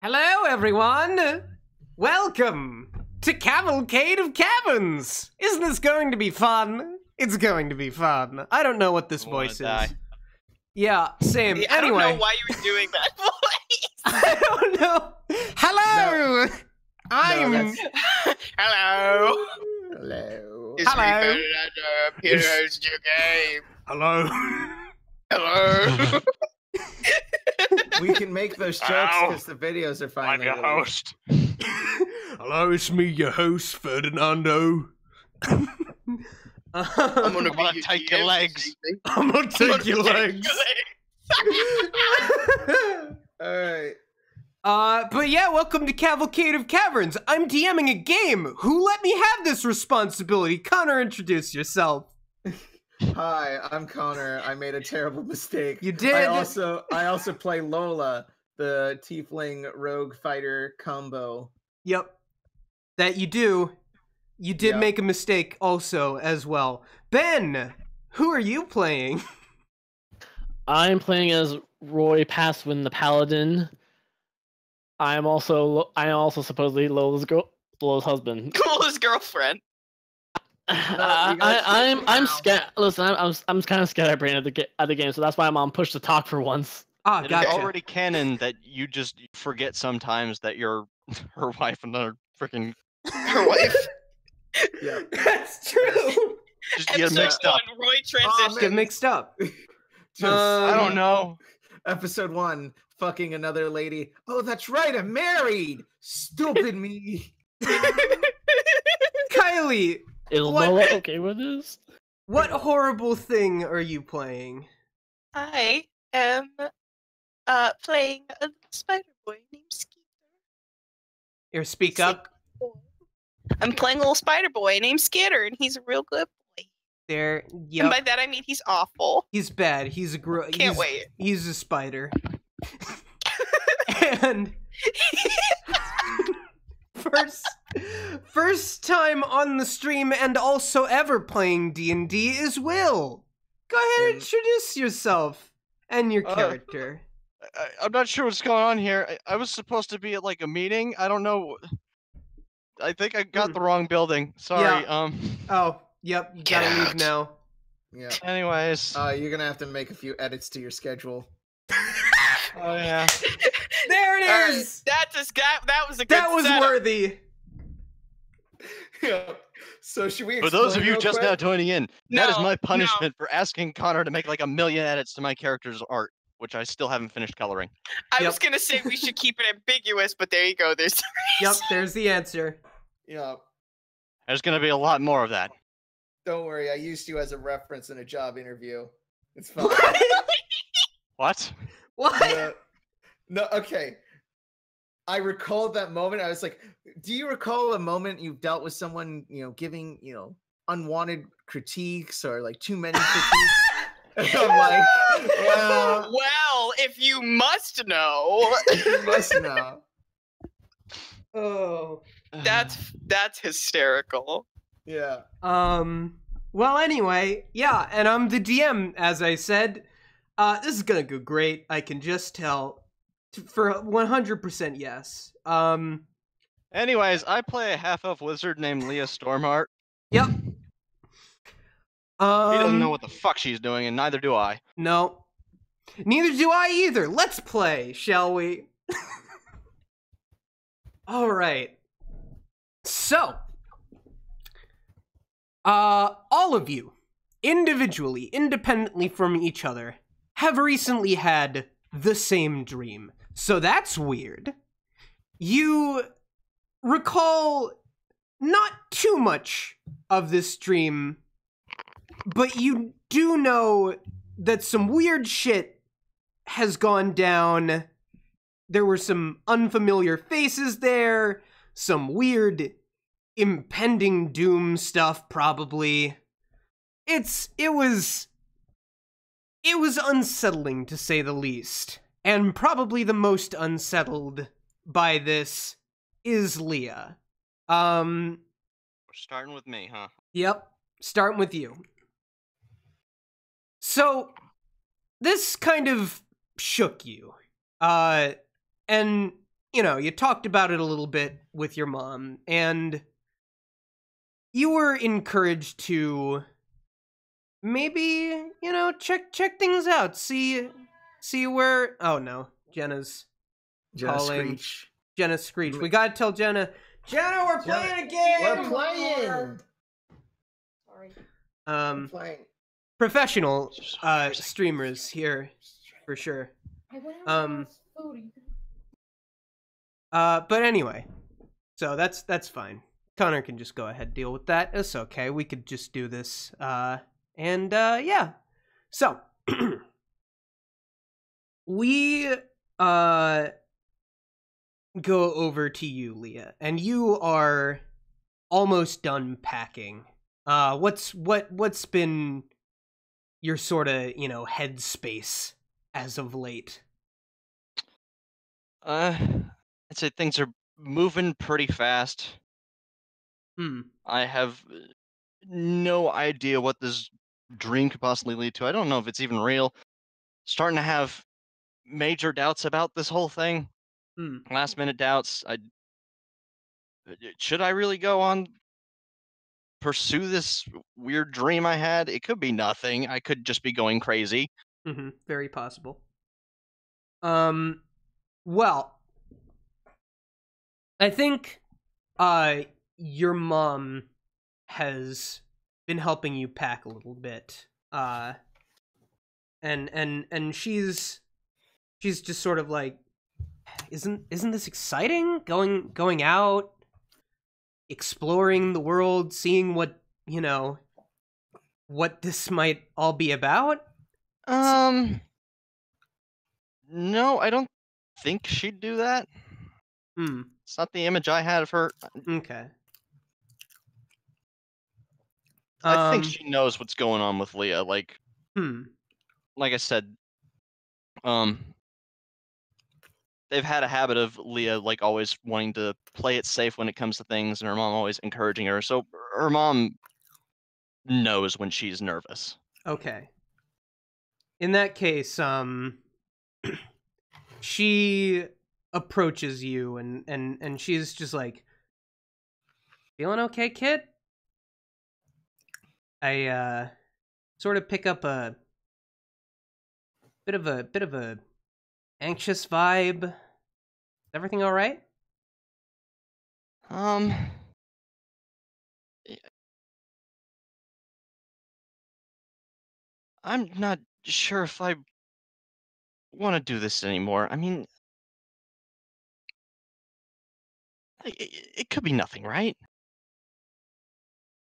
Hello, everyone! Welcome to Cavalcade of Caverns! Isn't this going to be fun? It's going to be fun. I don't know what this voice is. Yeah, same. I Anyway. don't know why you were doing that voice. I don't know. Hello! No. I'm... Hello. Hello. It's Hello. me, Peter's your game. Hello. Hello. We can make those jokes Ow. because the videos are I'm finally your released. host. Hello, it's me, your host, Ferdinando. I'm gonna take your legs. I'm gonna take your legs. Alright. But yeah, welcome to Cavalcade of Caverns. I'm DMing a game. Who let me have this responsibility? Connor, introduce yourself. Hi, I'm Connor. I made a terrible mistake. You did? I also play Lola, the tiefling rogue fighter combo. Yep. That you do. You did Yeah. make a mistake also as well. Ben, who are you playing? I'm playing as Roy Passwin the Paladin. I'm also supposedly Lola's husband. Coolest girlfriend. I'm scared. Listen, I'm kind of scared I brain at the game, so that's why I'm on push to talk for once. Ah, It is gotcha. already canon that you just forget sometimes that you're her wife and another freaking Her wife. Yeah. That's true. just get Episode mixed up. 1, Roy transition. Get mixed up. Just I don't know. episode 1, fucking another lady. Oh, that's right, I'm married. Stupid me. Kylie, Is What? Lola okay with this? what horrible thing are you playing? I am playing a spider boy named Skeeter. Here, speak up. I'm playing a little spider boy named Skitter, and he's a real good boy. There. And Yep. by that I mean he's awful. He's bad. He's a Can't wait. He's a spider. And first time on the stream and also ever playing D&D is Will. Go ahead and introduce yourself and your character. I'm not sure what's going on here. I was supposed to be at like a meeting. I don't know. I think I got the wrong building. Sorry. Oh, yep, you Get gotta leave out. now. Yeah. Anyways. You're gonna have to make a few edits to your schedule. Oh yeah. There it Alright, is! that was a good That was setup. worthy. Yeah. So should we For those of explain you real just quick? now joining in, that is No, my no. punishment for asking Connor to make like 1 million edits to my character's art, which I still haven't finished coloring. I Yep. was gonna say we should keep it ambiguous, but there you go. There's the Yep, reason. there's the answer. Yeah. There's gonna be a lot more of that. Don't worry, I used you as a reference in a job interview. It's fine. What? What? Yeah. No, okay. I recalled that moment. I was like, do you recall a moment you've dealt with someone, giving, unwanted critiques or like too many critiques? And I'm like, well, Well, if you must know, you must know. Oh. that's hysterical. Yeah. Well, anyway, yeah, and I'm the DM, as I said. This is gonna go great. I can just tell. For 100% yes. Anyways, I play a half-elf wizard named Leah Stormheart. Yep. He doesn't know what the fuck she's doing, and neither do I. No. Neither do I either. Let's play, shall we? Alright. So. All of you, individually, independently from each other, have recently had the same dream. So that's weird. You recall not too much of this dream, but you do know that some weird shit has gone down. There were some unfamiliar faces there, some weird impending doom stuff, probably. It was unsettling, to say the least. And probably the most unsettled by this is Leah. We're starting with me, huh? Yep, starting with you. So, this kind of shook you. And you talked about it a little bit with your mom, and you were encouraged to maybe, check things out, see where. Oh no, Jenna's calling. Screech. Jenna Screech. We gotta tell Jenna. Jenna, we're playing a game. We're playing. Sorry. We're playing. Professional streamers here for sure. I went out and got food. But anyway, so that's fine. Connor can just go ahead and deal with that. It's okay. We could just do this. Yeah. So we go over to you, Leah, and you are almost done packing. What's been your sort of, headspace as of late? I'd say things are moving pretty fast. I have no idea what this dream could possibly lead to. I don't know if it's even real. Starting to have major doubts about this whole thing. Last minute doubts. Should I really go on pursue this weird dream I had? It could be nothing. I could just be going crazy. Very possible. Well, I think your mom has been helping you pack a little bit. And she's just sort of like, isn't this exciting? Going out, exploring the world, seeing what this might all be about? No, I don't think she'd do that. It's not the image I had of her. Okay. I think she knows what's going on with Leah. Like I said, they've had a habit of Leah like always wanting to play it safe when it comes to things, and her mom always encouraging her. So her mom knows when she's nervous. Okay. In that case, she approaches you and she's just like, "Feeling okay, kid?" I sort of pick up a bit of a anxious vibe. Is everything all right? I'm not sure if I want to do this anymore. I mean, it could be nothing, right?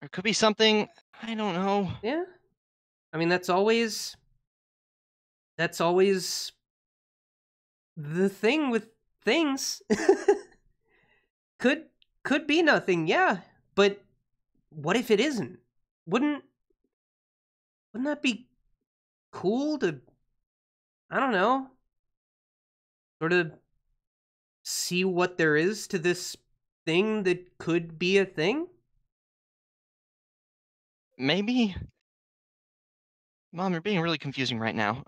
Or it could be something. I don't know. Yeah. I mean, that's always the thing with things. Could be nothing, yeah. But what if it isn't? Wouldn't that be cool to, I don't know, sort of see what there is to this thing that could be a thing? Maybe. Mom, you're being really confusing right now.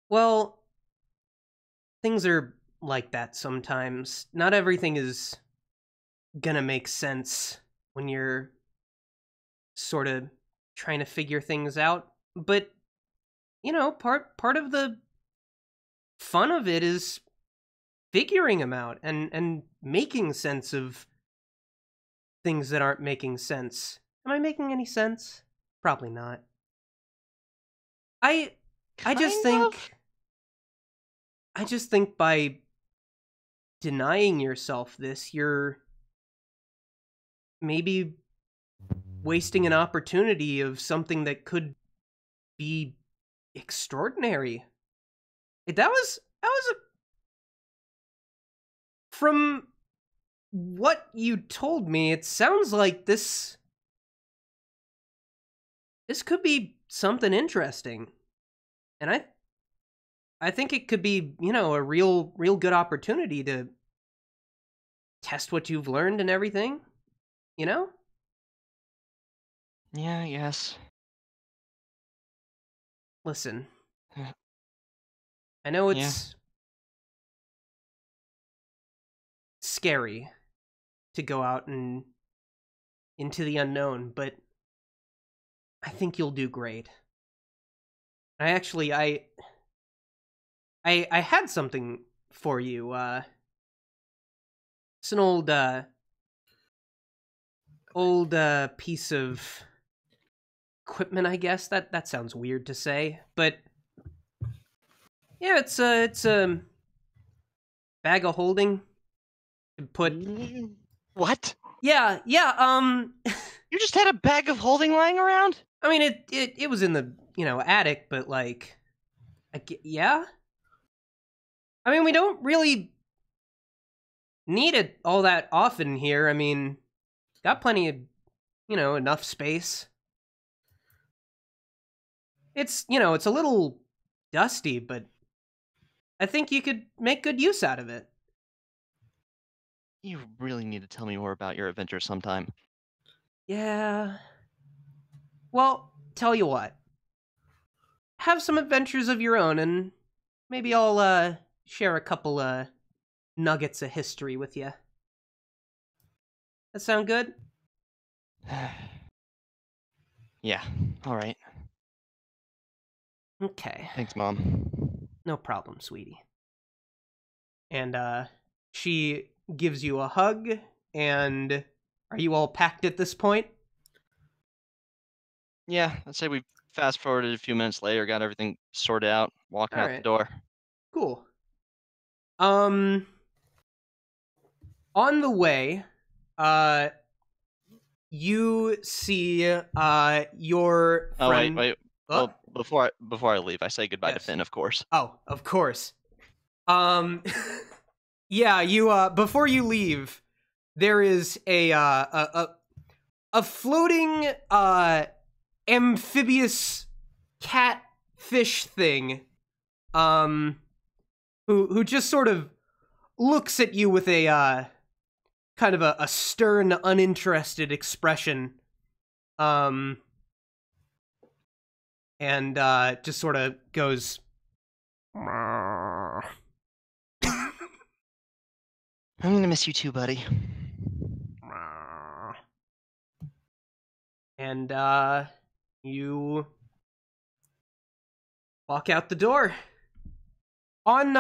Well, things are like that sometimes. Not everything is gonna make sense when you're sort of trying to figure things out. But, part of the fun of it is figuring them out and making sense of things that aren't making sense. Am I making any sense? Probably not. I just think by denying yourself this, you're maybe wasting an opportunity of something that could be extraordinary. That was from what you told me, it sounds like this could be something interesting. And I think it could be, a real good opportunity to test what you've learned and everything, Yeah, yes. Listen, I know it's scary to go out and into the unknown, but I think you'll do great. I had something for you. It's an old piece of equipment, I guess. That sounds weird to say, but yeah, it's a bag of holding. Put what? Yeah. You just had a bag of holding lying around? I mean, it was in the attic, but like, yeah. I mean, we don't really need it all that often here. I mean, got plenty of, enough space. It's a little dusty, but I think you could make good use out of it. You really need to tell me more about your adventure sometime. Yeah. Well, tell you what. Have some adventures of your own, and maybe I'll share a couple nuggets of history with you. That sound good? Yeah, all right. Okay. Thanks, Mom. No problem, sweetie. And she gives you a hug, and are you all packed at this point? Yeah, I'd say we fast forwarded a few minutes later, got everything sorted out, walking out the door. Cool. On the way, you see your friend. Wait. Well, before I leave, I say goodbye to Finn, of course. Oh, of course. Yeah, you before you leave, there is a floating amphibious catfish thing, who just sort of looks at you with a kind of a stern, uninterested expression, and just sort of goes. I'm gonna miss you too, buddy. And you walk out the door. On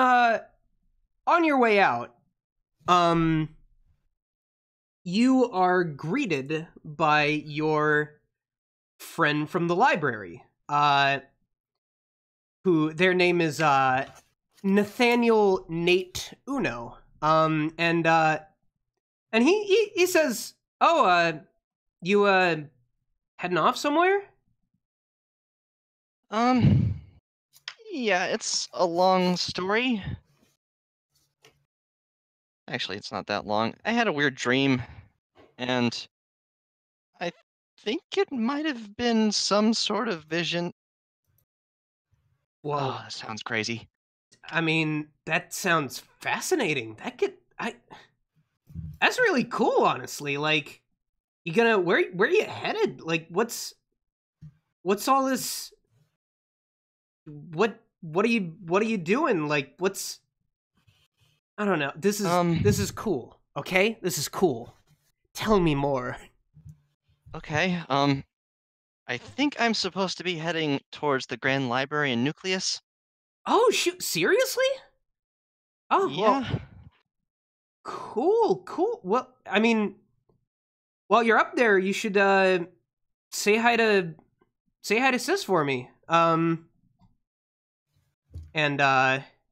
your way out, you are greeted by your friend from the library, who their name is Nathaniel Nate Uno. And he says, "Oh, you heading off somewhere?" Yeah, it's a long story. Actually, it's not that long. I had a weird dream, and I think it might have been some sort of vision. Whoa. Oh, that sounds crazy. I mean, that sounds fascinating. That's really cool, honestly. Like, you gonna where are you headed? Like, what's all this? What are you doing? Like, what's? I don't know. This is cool. Okay, this is cool. Tell me more. Okay. I think I'm supposed to be heading towards the Grand Library and Nucleus. Oh shoot! Seriously? Oh yeah. Well, cool. Well, I mean, while you're up there, you should say hi to Sis for me. And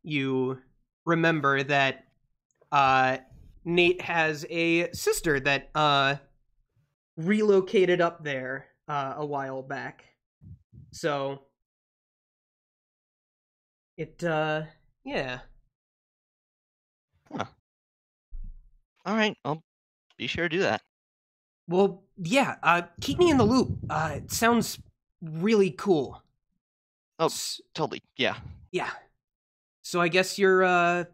you remember that Nate has a sister that relocated up there a while back. So it yeah. Huh. All right, I'll be sure to do that. Well, yeah, keep me in the loop. It sounds really cool. Oh, totally. Yeah. Yeah. So I guess I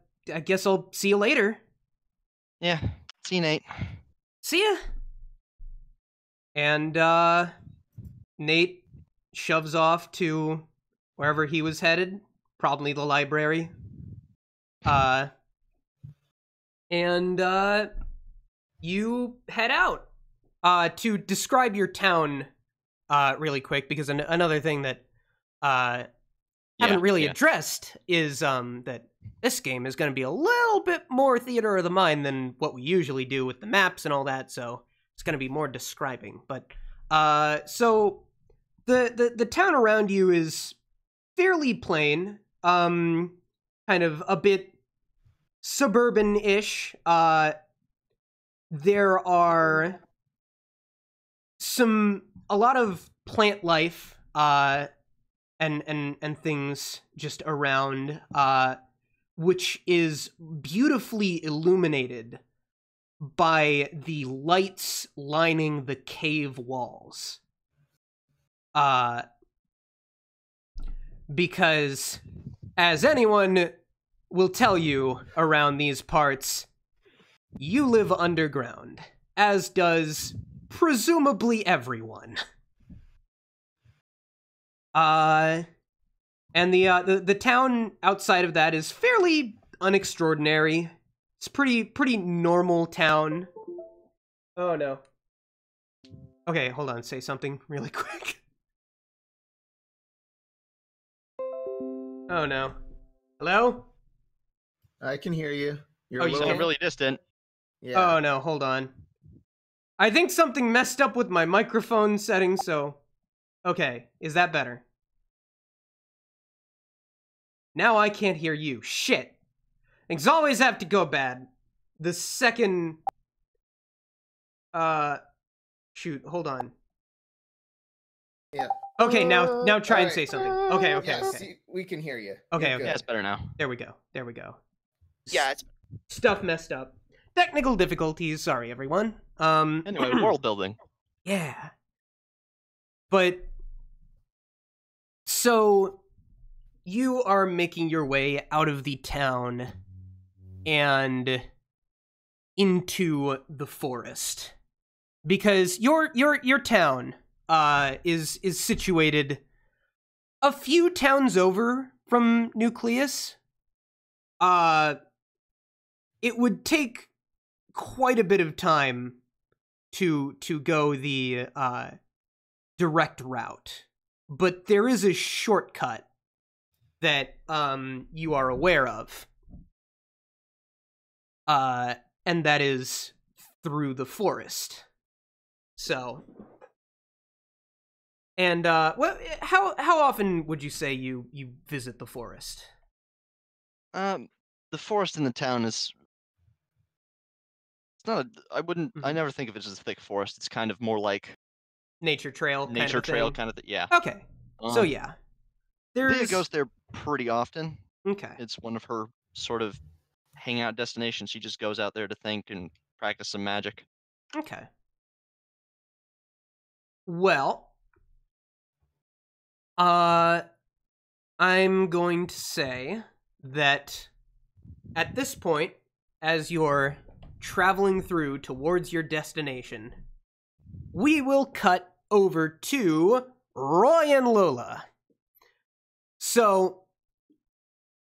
guess I'll see you later. Yeah. See you, Nate. See ya. And Nate shoves off to wherever he was headed, probably the library. And you head out. To describe your town really quick, because another thing that haven't really addressed is that this game is going to be a little bit more theater of the mind than what we usually do with the maps and all that, so it's going to be more describing. But so the town around you is fairly plain, kind of a bit suburban-ish. There are a lot of plant life and things just around, which is beautifully illuminated by the lights lining the cave walls. Because, as anyone will tell you around these parts, you live underground, as does presumably everyone. And the town outside of that is fairly unextraordinary. It's pretty normal town. Oh no. Okay, hold on, say something really quick. Oh no. Hello? I can hear you. You're Oh, a you little can? really distant. Yeah. Oh no, hold on. I think something messed up with my microphone settings, so... Okay, is that better? Now I can't hear you. Shit. Things always have to go bad. The second... Shoot, hold on. Yeah. Okay, now try and Alright. say something. Okay. Yes, Okay. we can hear you. Okay, You're okay. Yeah, it's better now. There we go. Yeah, it's Stuff messed up. Technical difficulties, sorry everyone. Anyway, world building. Yeah. But... So... You are making your way out of the town and into the forest. Because your town is situated a few towns over from Nucleus. It would take quite a bit of time to go the direct route, but there is a shortcut that you are aware of, and that is through the forest. So, and how often would you say you visit the forest? The forest in the town is. It's not. I never think of it as a thick forest. It's kind of more like Nature trail kind of thing? kind of thing. Yeah. Okay, so yeah. Leah goes there pretty often. Okay. It's one of her sort of hangout destinations. She just goes out there to think and practice some magic. Okay. Well, I'm going to say that at this point, as you're traveling through towards your destination, we will cut over to Roy and Lola. So,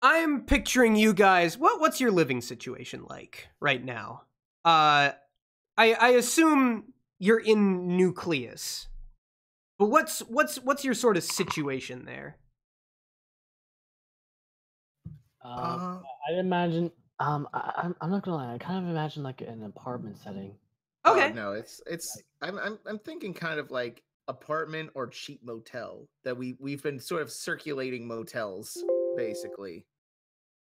I'm picturing you guys. What's your living situation like right now? I assume you're in Nucleus, but what's your sort of situation there? I imagine. I'm not gonna lie. I kind of imagine like an apartment setting. Okay. No, it's. I'm thinking kind of like apartment or cheap motel that we've been sort of circulating motels basically.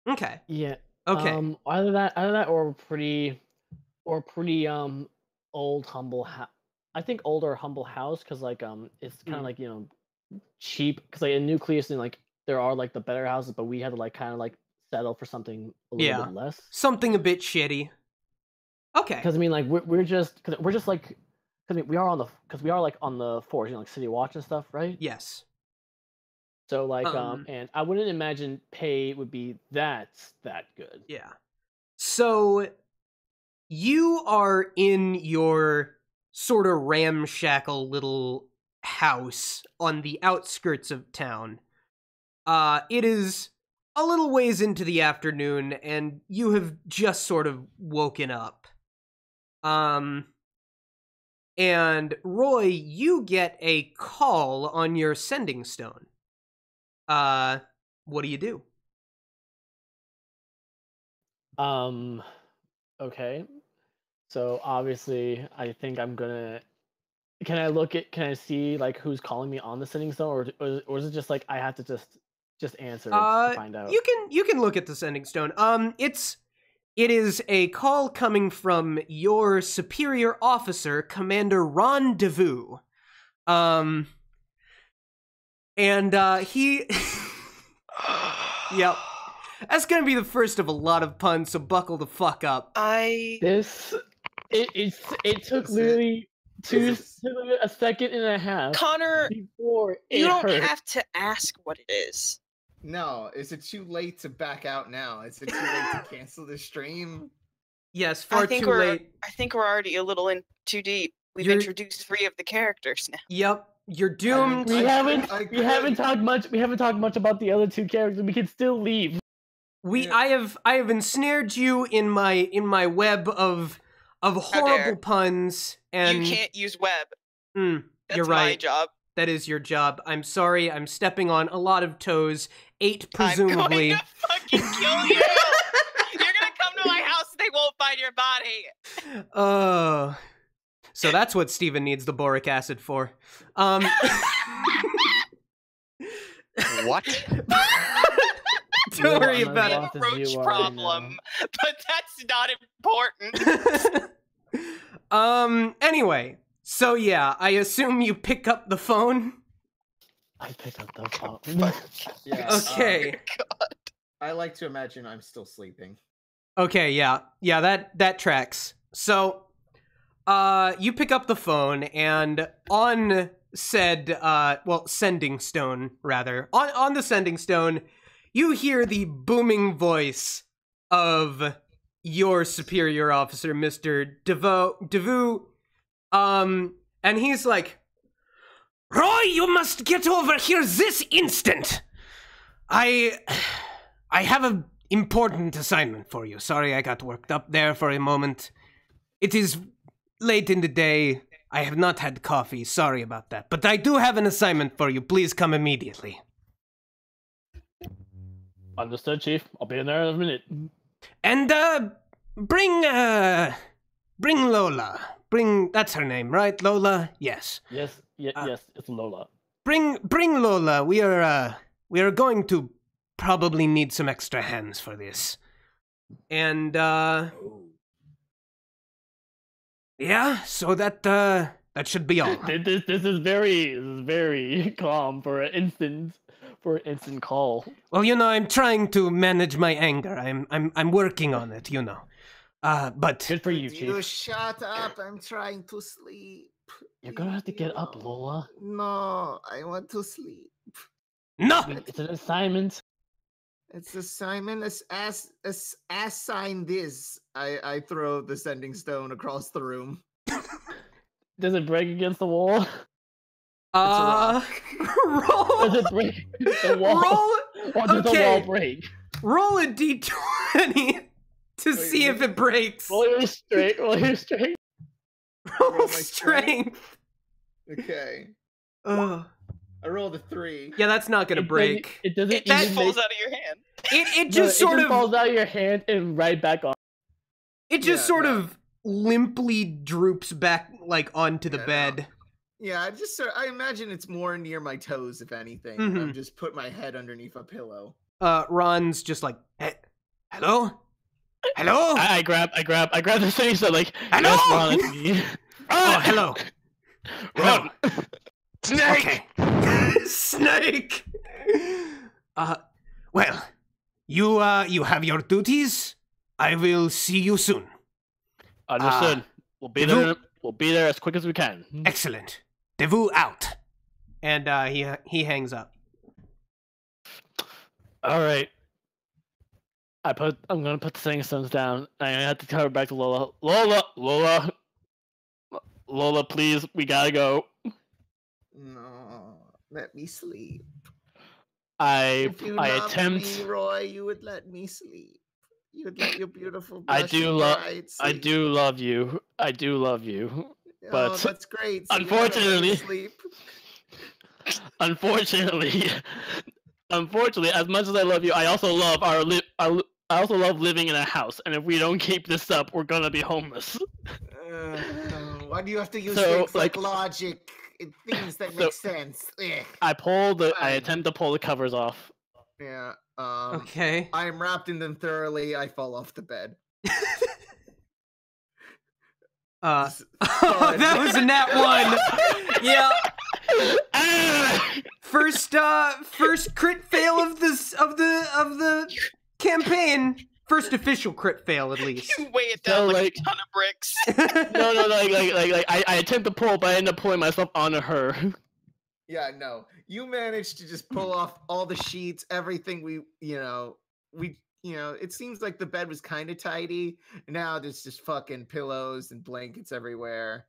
Okay. Yeah. Okay. Either that or pretty old humble I think older humble house, because like it's kind of like, you know, cheap, because like in Nucleus and like there are like the better houses, but we had to like kind of like settle for something a little bit less, something a bit shitty. Okay. Because I mean, like we're just like, because we are on the force, you know, like City Watch and stuff, right? Yes. So like and I wouldn't imagine pay would be that good. Yeah. So you are in your sort of ramshackle little house on the outskirts of town. It is a little ways into the afternoon, and you have just sort of woken up. And Roy, you get a call on your sending stone. What do you do? Okay. So obviously, I think I'm gonna. Can I see like who's calling me on the sending stone, or is it just like I have to just answer it to find out? You can look at the sending stone. It is a call coming from your superior officer, Commander Rendezvous. And he Yep. That's gonna be the first of a lot of puns, so buckle the fuck up. It took literally a second and a half. Connor, before you don't hurt. have to ask what it is. No, is it too late to back out now? Is it too late to cancel the stream? Yes, far too late. I think we're already a little in too deep. We've introduced 3 of the characters now. Yep, you're doomed. We haven't talked much. We haven't talked much about the other 2 characters. We can still leave. I have ensnared you in my web of horrible puns, and you can't use web. You're right. My job. That is your job. I'm sorry. I'm stepping on a lot of toes. 8 presumably. I'm going to fucking kill you. You're gonna come to my house and they won't find your body. So that's what Steven needs the boric acid for. What? Don't worry about it. A roach problem, but that's not important. Anyway, so yeah, I assume you pick up the phone. I pick up the phone. Yeah. Okay. God. I like to imagine I'm still sleeping. Okay, yeah, that tracks. So, you pick up the phone, and on said, sending stone rather, on the sending stone, you hear the booming voice of your superior officer, Mr. Devu, and he's like, "Roy, you must get over here this instant. I have an important assignment for you. Sorry I got worked up there for a moment. It is late in the day. I have not had coffee. Sorry about that. But I do have an assignment for you. Please come immediately." Understood, Chief. I'll be in there in a minute. And, bring Lola. That's her name, right? Lola? Yes. Yes, it's Lola. Bring Lola. We are going to probably need some extra hands for this. And, yeah, so that should be all. This is very calm for an instant call. Well, I'm trying to manage my anger. I'm working on it, but good for you, Chief. Chief. You shut up. I'm trying to sleep. You're gonna have to get up, Lola. No, I want to sleep. No! It's an assignment. It's assignment. Assign this. I throw the sending stone across the room. Does it break against the wall? Roll. Does it break the wall? Roll. Or does the wall break? Roll a d20 to see if it breaks. Roll your strength. Roll strength. Okay. I rolled a 3. Yeah, that's not gonna break. It just falls out of your hand. It just sort of falls out of your hand and right back on. It just of limply droops back like onto the bed. Yeah, I imagine it's more near my toes, if anything. Mm-hmm. I'm just put my head underneath a pillow. Ron's just like, hello? Hello? I grab the thing, so like, hello? Yes, Ron, it's me. Oh, hello. Ron. Snake! Okay. Snake! Well, you have your duties. I will see you soon. Understood. We'll be there. We'll be there as quick as we can. Excellent. Devu out. And he hangs up. All right. I'm gonna put the sending stones down. I have to tell her back to Lola. Lola, please, we gotta go. No, let me sleep. If you I loved attempt. me, Roy, you would let me sleep. You would let your beautiful. I do love. I sleep. do love you. I do love you. But oh, that's great. So unfortunately, sleep. unfortunately, as much as I love you, I also love I also love living in a house. And if we don't keep this up, we're gonna be homeless. Why do you have to use things like logic? Things that make sense. Ugh. I attempt to pull the covers off. Yeah. Okay. I am wrapped in them thoroughly. I fall off the bed. That was a nat 1. Yeah. First crit fail of the campaign. First official crit fail, at least. You weigh it down like a ton of bricks. No, I attempt to pull, but I end up pulling myself onto her. Yeah, no. You managed to just pull off all the sheets, everything it seems like the bed was kind of tidy. Now there's just fucking pillows and blankets everywhere.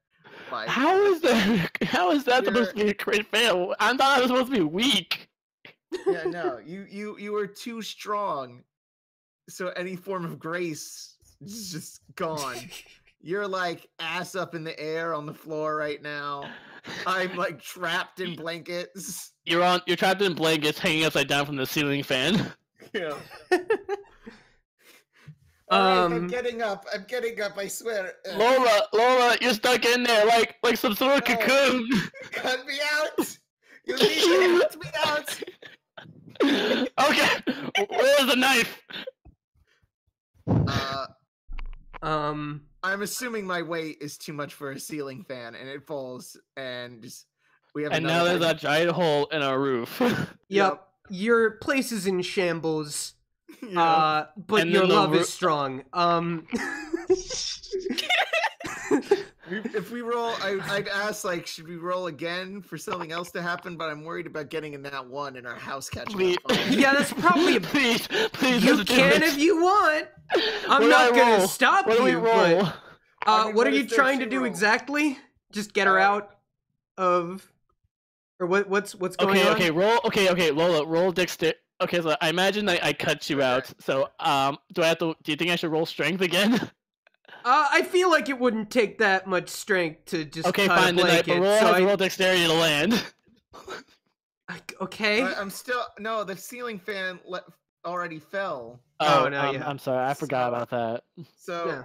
Like, how is that supposed to be a crit fail? I thought I was supposed to be weak. Yeah, no. You were too strong. So any form of grace is just gone. You're like ass up in the air on the floor right now. I'm like trapped in blankets. You're trapped in blankets hanging upside down from the ceiling fan. Yeah. Alright, I'm getting up, I swear. Lola, you're stuck in there like some sort of cocoon. Cut me out! You need to cut me out! Okay, where's the knife? I'm assuming my weight is too much for a ceiling fan, and it falls, and we have. And now there's a giant hole in our roof. Yep. Your place is in shambles. Yeah. But your love is strong. If we roll, I'd ask, like, should we roll again for something else to happen? But I'm worried about getting in that one in our house catching up. Yeah, that's probably a... Please. You can if you want. I'm not gonna stop you. But what are you trying to do exactly? Just get her out of, or what's going on? Okay, Lola, roll dexterity. Okay, so I imagine I cut you out. So do you think I should roll strength again? I feel like it wouldn't take that much strength to just cut a blanket. Roll dexterity to land. Okay. I'm still the ceiling fan already fell. Oh no, yeah. I'm sorry, I forgot about that. So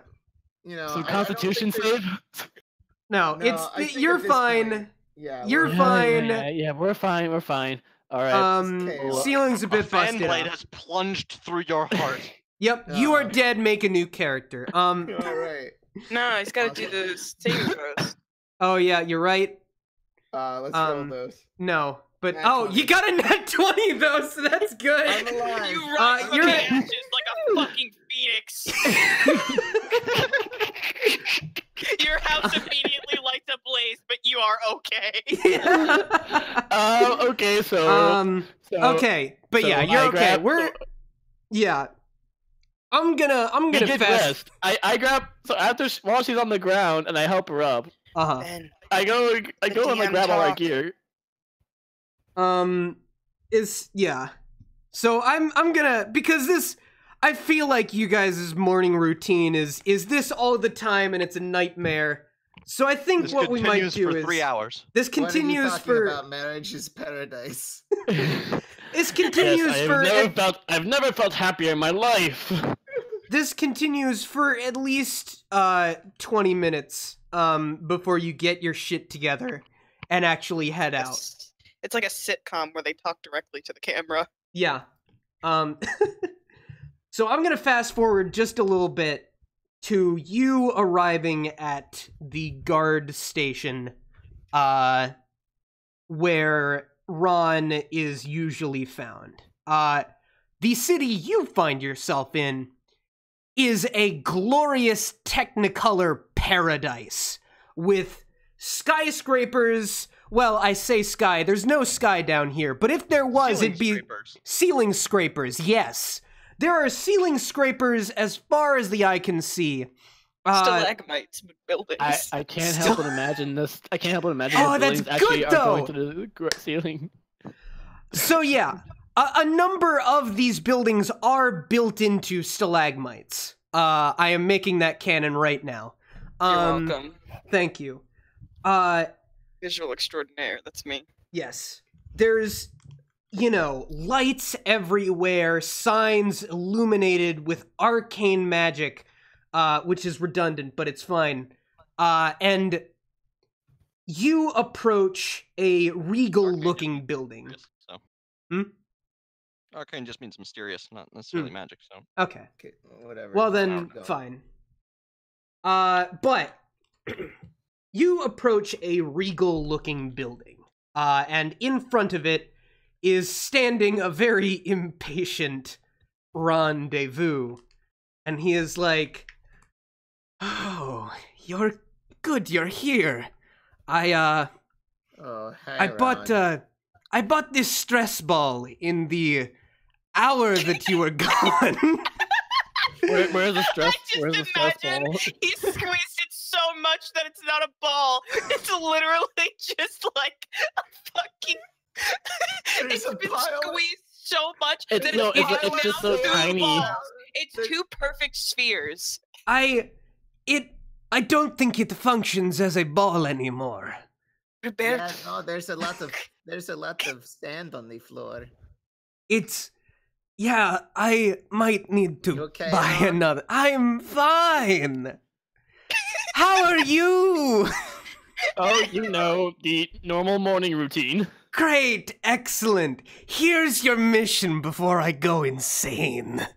some Constitution save. No, you're fine. Yeah, you're fine. Yeah, we're fine. All right. Ceiling's a bit busted. Fan blade has plunged through your heart. Yep, you are dead. Make a new character. All right. No, he's got to do the saving throws. Oh yeah, you're right. Let's roll those. No, but you got a nat 20 though, so that's good. I'm alive. You rise from the ashes like a fucking phoenix. Your house immediately lights ablaze, but you are okay. Okay, so okay, but yeah, you're okay. I'm gonna fast. Rest. I grab while she's on the ground and I help her up. I go and I grab all our gear. So I'm gonna, because this, I feel like you guys' morning routine is this all the time and it's a nightmare. So I think what we might do is 3 hours. This continues for about marriage is paradise. This continues I've never felt happier in my life. This continues for at least 20 minutes before you get your shit together and actually head out. It's like a sitcom where they talk directly to the camera. Yeah. So I'm gonna fast forward just a little bit to you arriving at the guard station, where Ron is usually found. The city you find yourself in is a glorious Technicolor paradise with skyscrapers. Well, I say sky. There's no sky down here, but if there was, it'd be ceiling scrapers. Yes. There are ceiling scrapers as far as the eye can see. Stalagmites buildings. I can't help but imagine this. Oh, that's good, though. Going to the ceiling. So yeah, A number of these buildings are built into stalagmites. I am making that canon right now. You're welcome. Thank you. Visual extraordinaire, that's me. Yes. There's, lights everywhere, signs illuminated with arcane magic, which is redundant, but it's fine. And you approach a regal-looking building. So. Hmm? Arcane just means mysterious, not necessarily magic, so. Okay. Whatever. Well then, fine. But you approach a regal-looking building, and in front of it is standing a very impatient rendezvous, and he is like, "Oh, you're good. You're here. I bought this stress ball in the hour that you were gone." Where's the stress? Where's the stress imagine ball? he squeezed it so much that it's not a ball. It's literally just like a fucking. It's been squeezed so much that It's just so tiny. balls. It's two perfect spheres. I don't think it functions as a ball anymore. Yeah, no, there's a lot of sand on the floor. I might need to buy another. I'm fine. How are you? Oh, the normal morning routine. Great, excellent. Here's your mission before I go insane.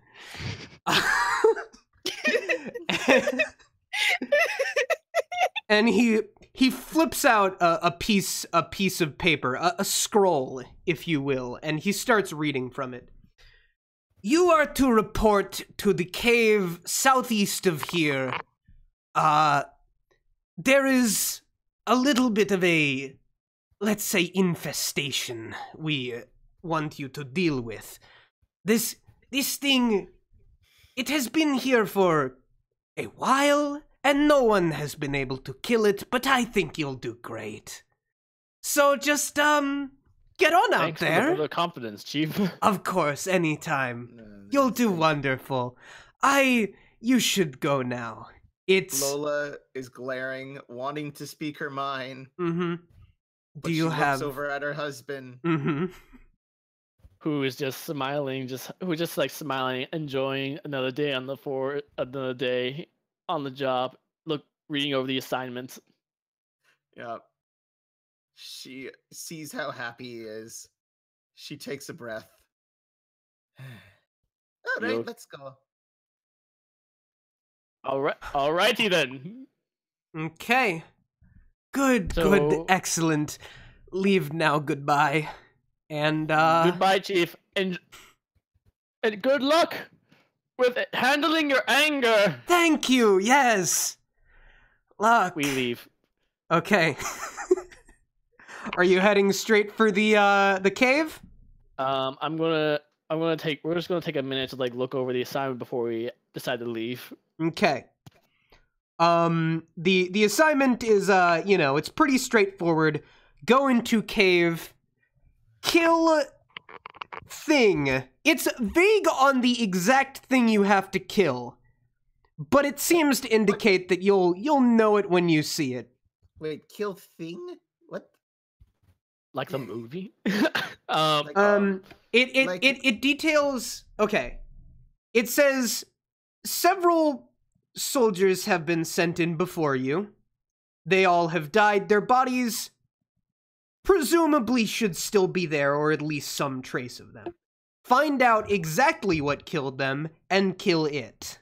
And he flips out a piece of paper, a scroll, if you will, and he starts reading from it. You are to report to the cave southeast of here. There is a little bit of a, let's say, infestation we want you to deal with. This thing, it has been here for a while, and no one has been able to kill it, but I think you'll do great. So just, get on out there. For the confidence, Chief. Of course, anytime. You'll do wonderful. You should go now. Lola is glaring, wanting to speak her mind. Mm-hmm. But she looks over at her husband. Mm-hmm. Who is just smiling, smiling, enjoying another day on the job. Reading over the assignments. Yeah. She sees how happy he is. She takes a breath. All right, let's go. Alrighty then. Okay. Good, excellent. Leave now, goodbye. And, Goodbye, Chief. And good luck with handling your anger. Thank you, yes. Luck. We leave. Okay. Are you heading straight for the cave? We're just gonna take a minute to look over the assignment before we decide to leave. Okay. The assignment is it's pretty straightforward. Go into cave, kill thing. It's vague on the exact thing you have to kill, but it seems to indicate that you'll know it when you see it. Wait, kill thing? What? Like the movie? It details. Okay, it says several soldiers have been sent in before you. They all have died. Their bodies presumably should still be there, or at least some trace of them. Find out exactly what killed them and kill it.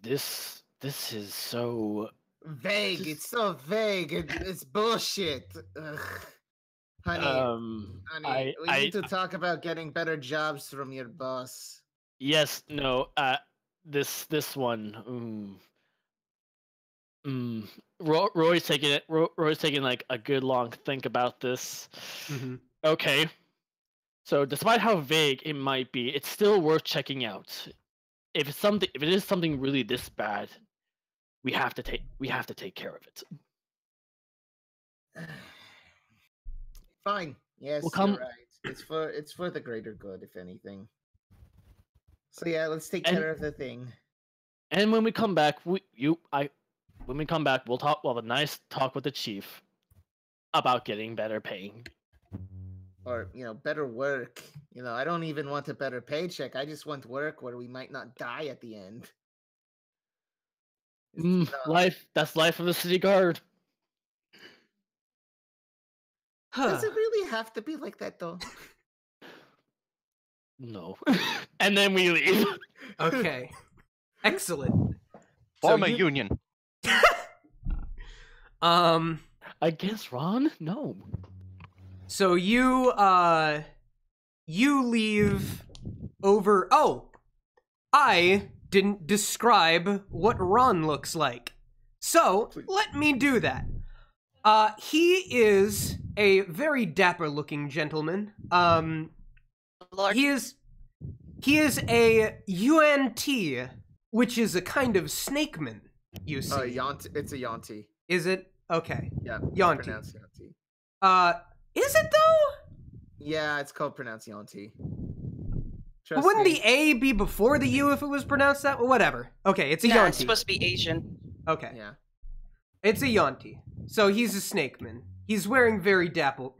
This is so vague. It's so vague. It's bullshit. Ugh. Honey, we need to talk about getting better jobs from your boss. Yes, no, this one. Roy's taking it. Roy's taking a good long think about this. Mm-hmm. Okay, so despite how vague it might be, it's still worth checking out. If it is something really this bad, we have to take care of it. Fine. Yes, We'll come. you're right. It's for the greater good, if anything. So yeah, let's take care of the thing. And when we come back, when we come back, we'll have a nice talk with the chief about getting better paying. Or, better work. I don't even want a better paycheck. I just want work where we might not die at the end. Life. That's life of the city guard. Does it really have to be like that, though? No. And then we leave. Okay. Excellent. Form a union. I guess, Ron? No. So you leave over... Oh! I didn't describe what Ron looks like. So, let me do that. He is a very dapper-looking gentleman. He is a UNT, which is a kind of snakeman, you see. It's a Yanti. Is it? Okay. Yeah, Yanti. Pronounced Yanti. Is it though? Yeah, it's called pronounced Yanti. But wouldn't the A be before the U if it was pronounced that? Well, whatever. Okay, it's a Yanti. It's supposed to be Asian. Okay. Yeah. It's a Yanti. So he's a snakeman. He's wearing very dapper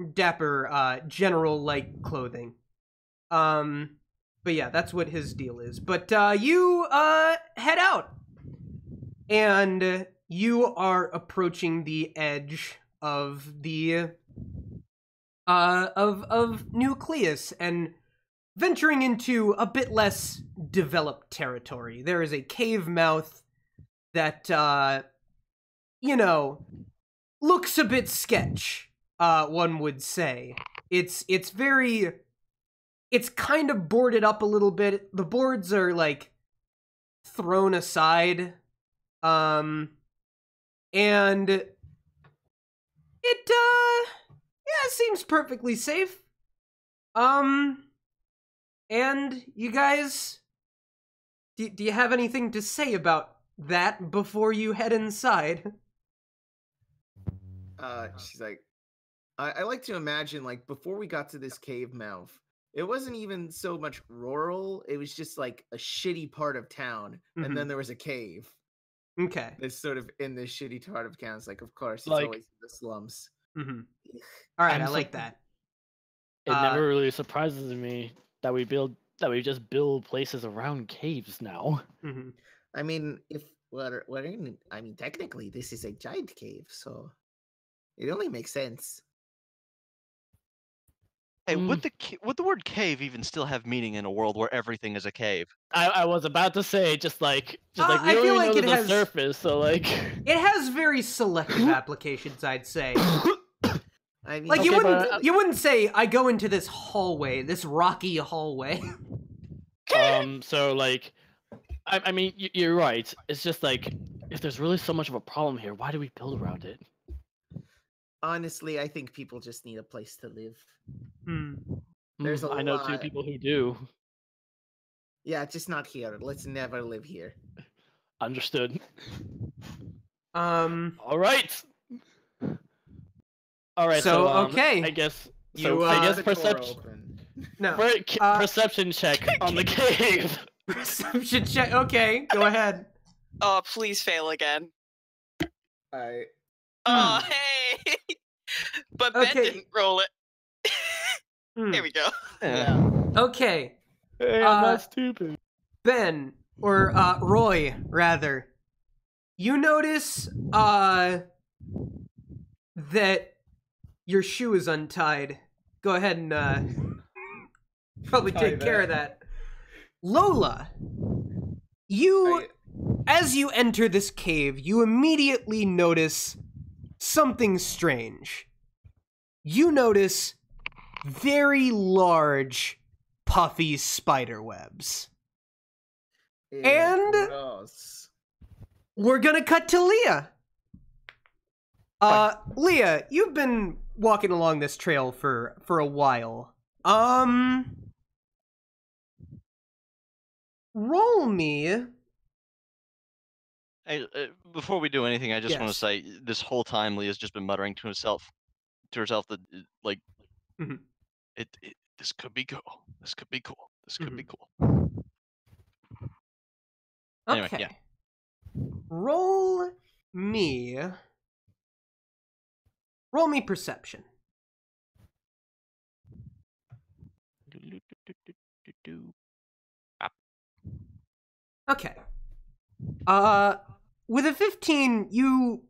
general-like clothing. But yeah, that's what his deal is. But you head out. And you are approaching the edge of the of Nucleus and venturing into a bit less developed territory. There is a cave mouth that looks a bit sketch, one would say. It's kind of boarded up a little bit. The boards are like thrown aside. And it seems perfectly safe. And you guys, do you have anything to say about that before you head inside? She's like, I like to imagine, like, before we got to this cave mouth, it wasn't even so much rural. It was just like a shitty part of town, and then there was a cave. Okay. It's sort of in this shitty part of town. It's like, of course, it's Like- always in the slums. All right, I like that. It never really surprises me that we just build places around caves now. I mean, technically, this is a giant cave, so it only makes sense. Hey, would the word cave even still have meaning in a world where everything is a cave? I was about to say, just like we I only feel know like it the has- surface, so like It has very selective applications, I'd say. I mean, Like Okay, you wouldn't say I go into this hallway, this rocky hallway. So like, I mean, you're right. It's just like, if there's really so much of a problem here, why do we build around it? honestly, I think people just need a place to live. There's I know two people who do. Yeah, just not here. Let's never live here. Understood. All right. So, okay. I guess. You, So I guess The door perception. open. No. Perception check on the cave. Perception check. Okay, go ahead. Oh, please fail again. I Oh, hey! But Ben Okay. didn't roll it. Hmm. Here we go. Yeah. Okay, Hey, I'm not stupid. Ben, or Roy, rather. You notice that your shoe is untied. Go ahead and probably Tie take care of that. Lola, as you enter this cave, you immediately notice something strange. You notice very large, puffy spider webs. And- gross. We're gonna cut to Leah. Leah, you've been walking along this trail for a while. Roll me. Hey, before we do anything, I just want Yes. to say this whole time Leah's just been muttering to herself that like Mhm. the This could be cool. This could be cool. This could be cool. Anyway, Okay. yeah. Roll me perception. Okay. With a 15, you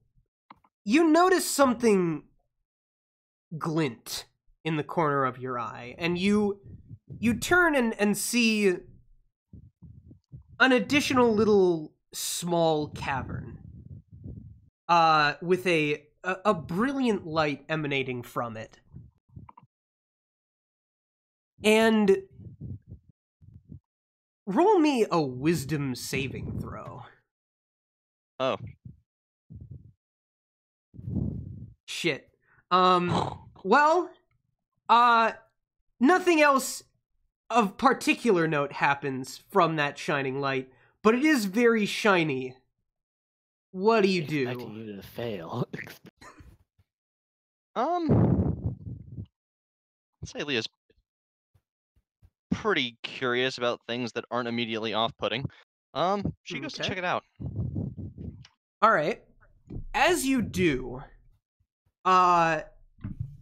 notice something glint in the corner of your eye, and you turn and see an additional little small cavern with a brilliant light emanating from it. And roll me a wisdom saving throw. Oh. Shit. Well, nothing else of particular note happens from that shining light, but it is very shiny. What do you do? Expecting you to fail. I'd say Leah's pretty curious about things that aren't immediately off-putting. She goes to check it out. All right. As you do,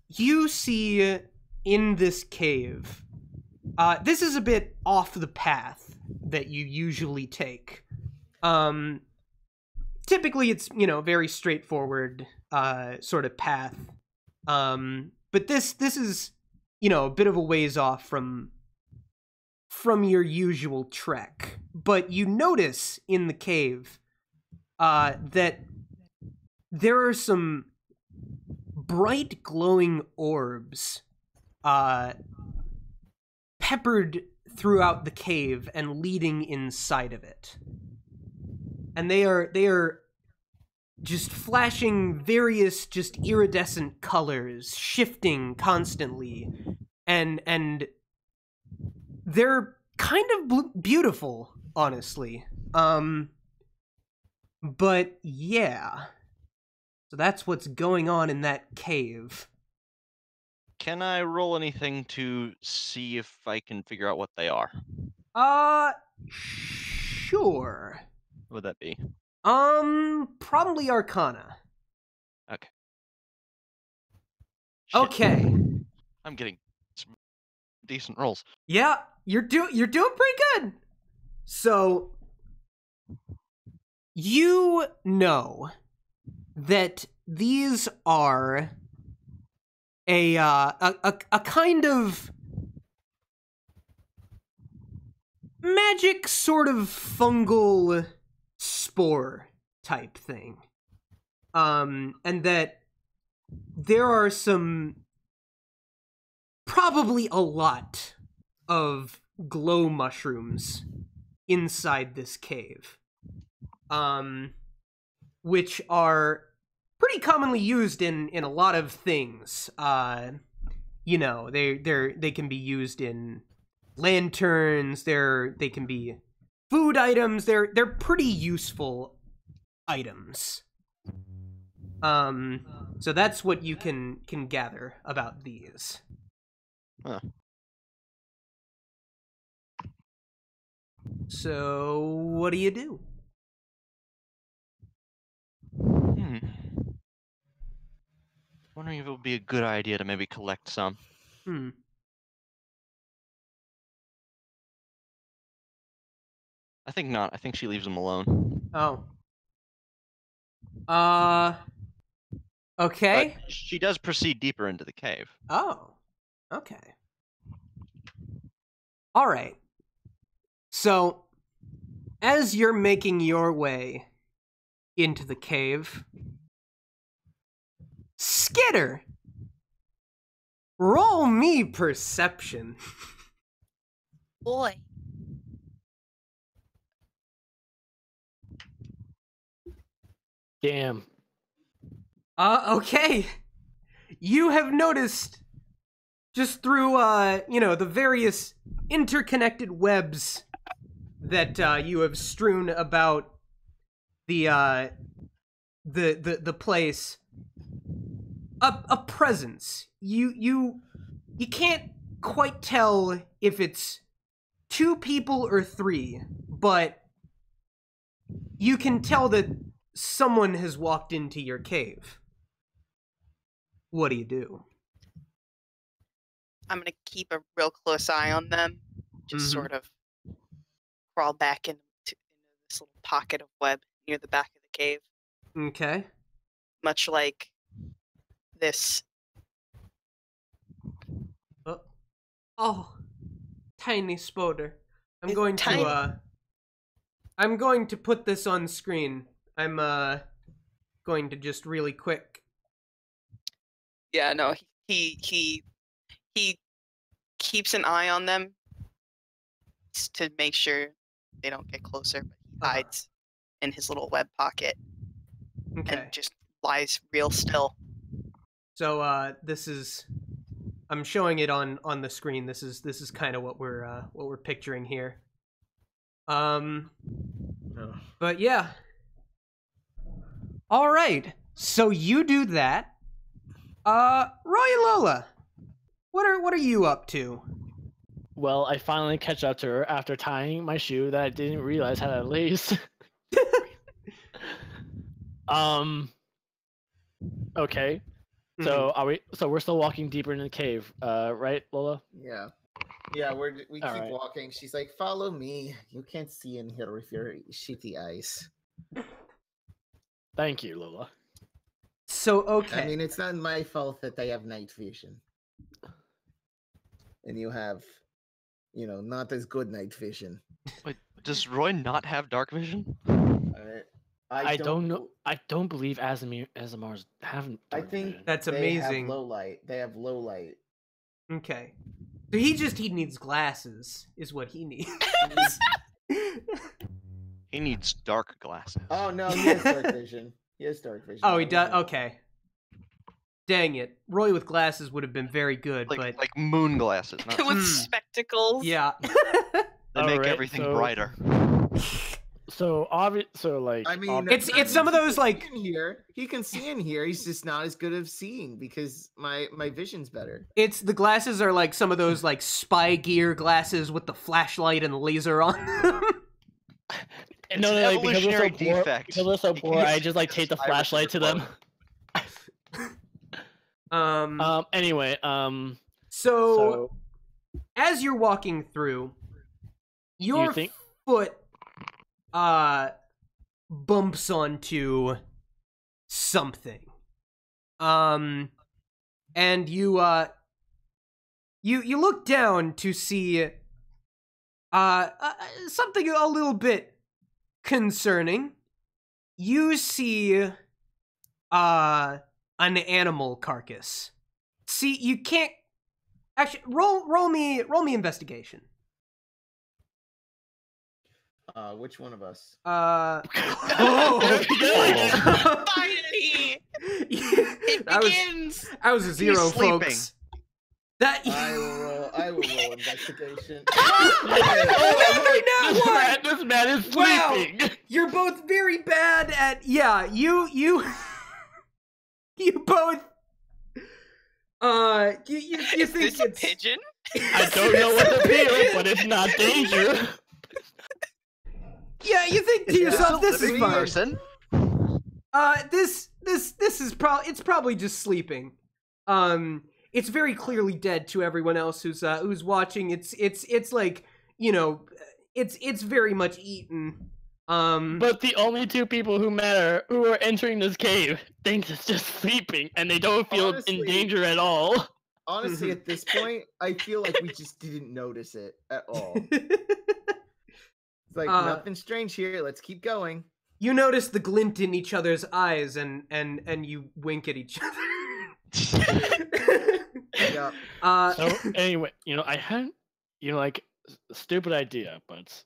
you see in this cave, this is a bit off the path that you usually take. Typically it's, very straightforward, sort of path. But this is, a bit of a ways off from your usual trek. But you notice in the cave, that there are some bright glowing orbs peppered throughout the cave and leading inside of it. And they are just flashing various just iridescent colors, shifting constantly. And they're kind of beautiful, honestly. But yeah. So that's what's going on in that cave. Can I roll anything to see if I can figure out what they are? Sure. What would that be? Probably Arcana. Okay. Shit. Okay. I'm getting some decent rolls. Yeah, you're doing pretty good. So you know that these are a kind of magic sort of fungal spore type thing. And that there are probably a lot of glow mushrooms inside this cave. Which are pretty commonly used in a lot of things. They can be used in lanterns, they can be food items, they're pretty useful items. So that's what you can gather about these. Huh. So what do you do? Wondering if it would be a good idea to maybe collect some. I think not. I think she leaves them alone. Oh. Okay. But she does proceed deeper into the cave. Oh. Okay. All right. So, as you're making your way into the cave, Skitter, roll me perception. Boy. Damn. Okay. You have noticed, just through, the various interconnected webs that you have strewn about the place, a presence. You can't quite tell if it's 2 people or 3, but you can tell that someone has walked into your cave. What do you do? I'm gonna keep a real close eye on them. Just sort of crawl back into this little pocket of web near the back of the cave. Okay. Much like this. Oh, tiny spoder. I'm It's going tiny. I'm going to put this on screen. I'm going to just really quick. Yeah, no, he keeps an eye on them to make sure they don't get closer, but he hides in his little web pocket and just lies real still. So this is, I'm showing it on the screen. This is kind of what we're picturing here. But yeah. All right. So you do that. Roy and Lola, what are you up to? Well, I finally catch up to her after tying my shoe that I didn't realize had a lace. Okay. So we're still walking deeper into the cave, right, Lola? Yeah. Yeah, we keep walking. She's like, "Follow me. You can't see in here with your shitty eyes." Thank you, Lola. So okay. I mean, it's not my fault that I have night vision, and you have, not as good night vision. Wait, does Roy not have dark vision? I don't know. I don't believe Asimars have dark vision. That's amazing. They have low light. Okay. So he needs glasses, is what he needs. He needs dark glasses. Oh no, he has dark vision. He has dark vision. Oh, he does. Okay. Dang it, Roy with glasses would have been very good, but like moon glasses, not with spectacles. Yeah. They make everything brighter. So obvious. So like, I mean, it's some of those like here. He can see in here. He's just not as good at seeing because my vision's better. It's the glasses are like some of those like spy gear glasses with the flashlight and laser on them. It's an evolutionary defect. Because they're so poor, I just like take the flashlight to them. Anyway. So as you're walking through, your foot bumps onto something. And you look down to see something a little bit concerning. You see an animal carcass. See, you can't actually roll me investigation. Which one of us? Finally! It begins! I was a 0, folks. I will roll investigation. This man is sleeping. Wow, you're both very bad at. Yeah, you both. You think it's a pigeon? I don't know what to feel, but it's not danger. Yeah, you think to yourself, this is fun. Person? This is probably just sleeping. It's very clearly dead to everyone else who's watching. It's like, it's very much eaten. But the only 2 people who matter who are entering this cave think it's just sleeping and they don't feel in danger at all. Honestly, at this point, I feel like we just didn't notice it at all. It's like nothing strange here. Let's keep going. You notice the glint in each other's eyes and you wink at each other. Yeah. So anyway, I had like a stupid idea, but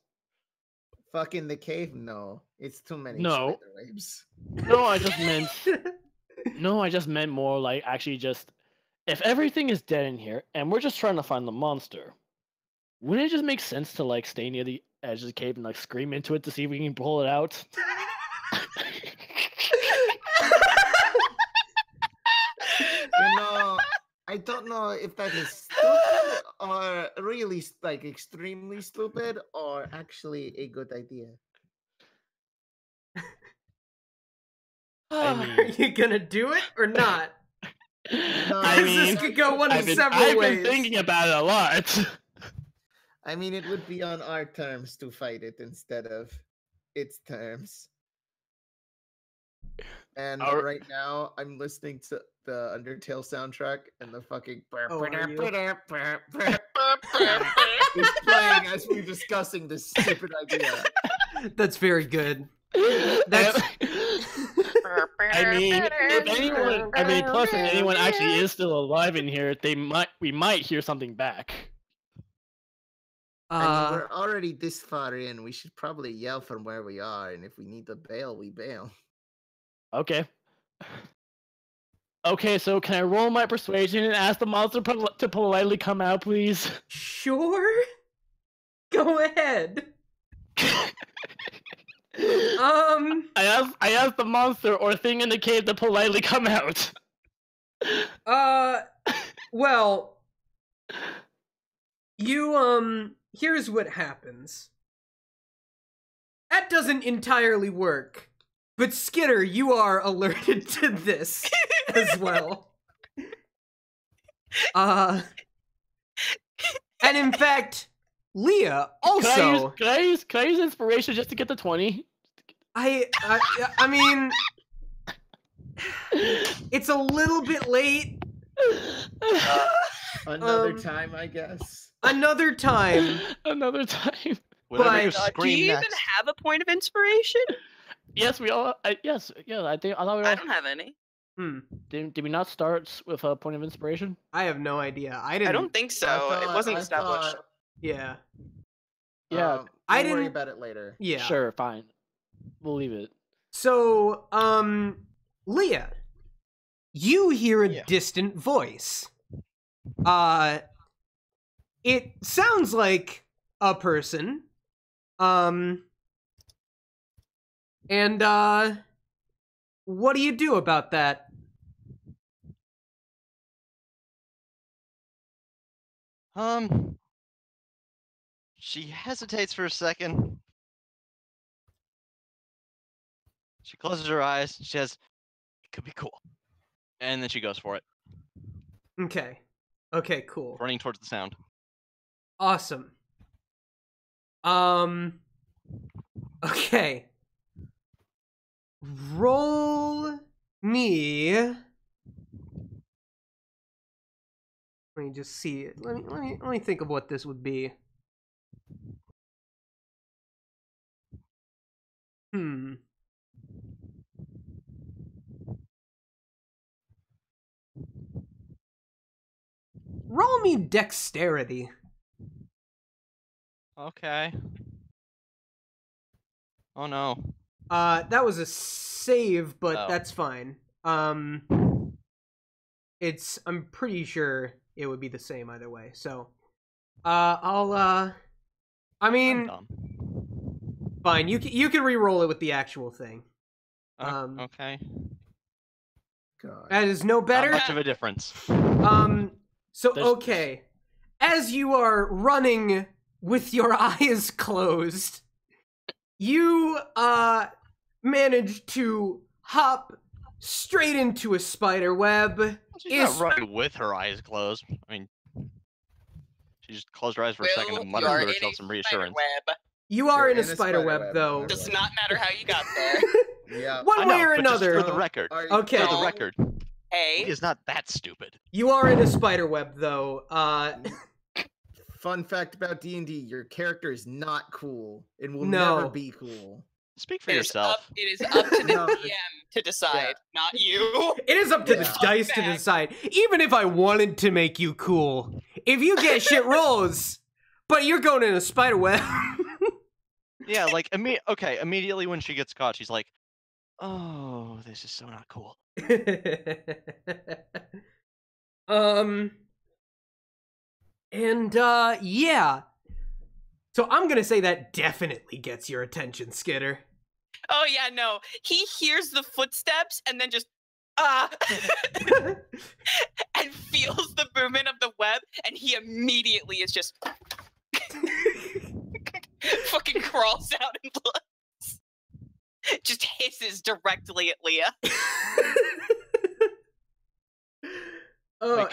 fucking the cave. No, it's too many. No, waves. No, I just meant more like actually just if everything is dead in here and we're just trying to find the monster, wouldn't it just make sense to like stay near the edge of the cave and like scream into it to see if we can pull it out? I don't know if that is stupid or really like extremely stupid or actually a good idea. I mean, are you gonna do it or not? No, I mean, this could go one of several I've ways. been thinking about it a lot. I mean, it would be on our terms to fight it instead of its terms. And right now, I'm listening to the Undertale soundtrack, and the fucking is playing as we're discussing this stupid idea. That's very good. That's. I mean, if anyone, plus if anyone actually is still alive in here, we might hear something back. I mean, we're already this far in. We should probably yell from where we are, and if we need to bail, we bail. Okay. Okay, so can I roll my persuasion and ask the monster to politely come out, please? Sure. Go ahead. I asked the monster or thing in the cave to politely come out. Well, you, here's what happens. That doesn't entirely work, but Skitter, you are alerted to this as well. And in fact, Leah also. Can I use inspiration just to get the 20? I mean, it's a little bit late. Another time, I guess. Another time. Another time. But do you even have a point of inspiration? Yes, we all. Yes, yeah. I thought we all. I don't have any. Did we not start with a point of inspiration? I have no idea. I don't think so. It wasn't established. Yeah. Yeah. I didn't worry about it later. Yeah. Sure, fine. We'll leave it. So, Leah, you hear a distant voice. It sounds like a person. And what do you do about that? She hesitates for a second. She closes her eyes. She says, "It could be cool," and then she goes for it. Okay. Okay. Cool. Running towards the sound. Awesome. Okay. Roll me. Let me just see it. Let me think of what this would be. Roll me dexterity. Okay. Oh no. That was a save, but that's fine. I'm pretty sure it would be the same either way. So, I mean, fine. You can re-roll it with the actual thing. Okay. God. That is no better. Not much of a difference. Okay. As you are running with your eyes closed, you manage to hop straight into a spider web. She's not running with her eyes closed. I mean, she just closed her eyes for a second and muttered to herself some reassurance. You are in a spider web, though. Does not matter how you got there. Yeah. One way or another. Just for the record. Okay. For the record. Hey. He is not that stupid. You are in a spider web, though. Fun fact about D&D, your character is not cool. It will never be cool. Speak for yourself. It is up to the DM to decide, not you. It is up to the dice to decide. Even if I wanted to make you cool, if you get shit rolls, but you're going in a spider web. Yeah, like, immediately when she gets caught, she's like, oh, this is so not cool. Yeah. So I'm gonna say that definitely gets your attention, Skitter. Oh yeah, no. He hears the footsteps and then just and feels the movement of the web, and he immediately is just fucking crawls out and looks. Just hisses directly at Leah. Oh,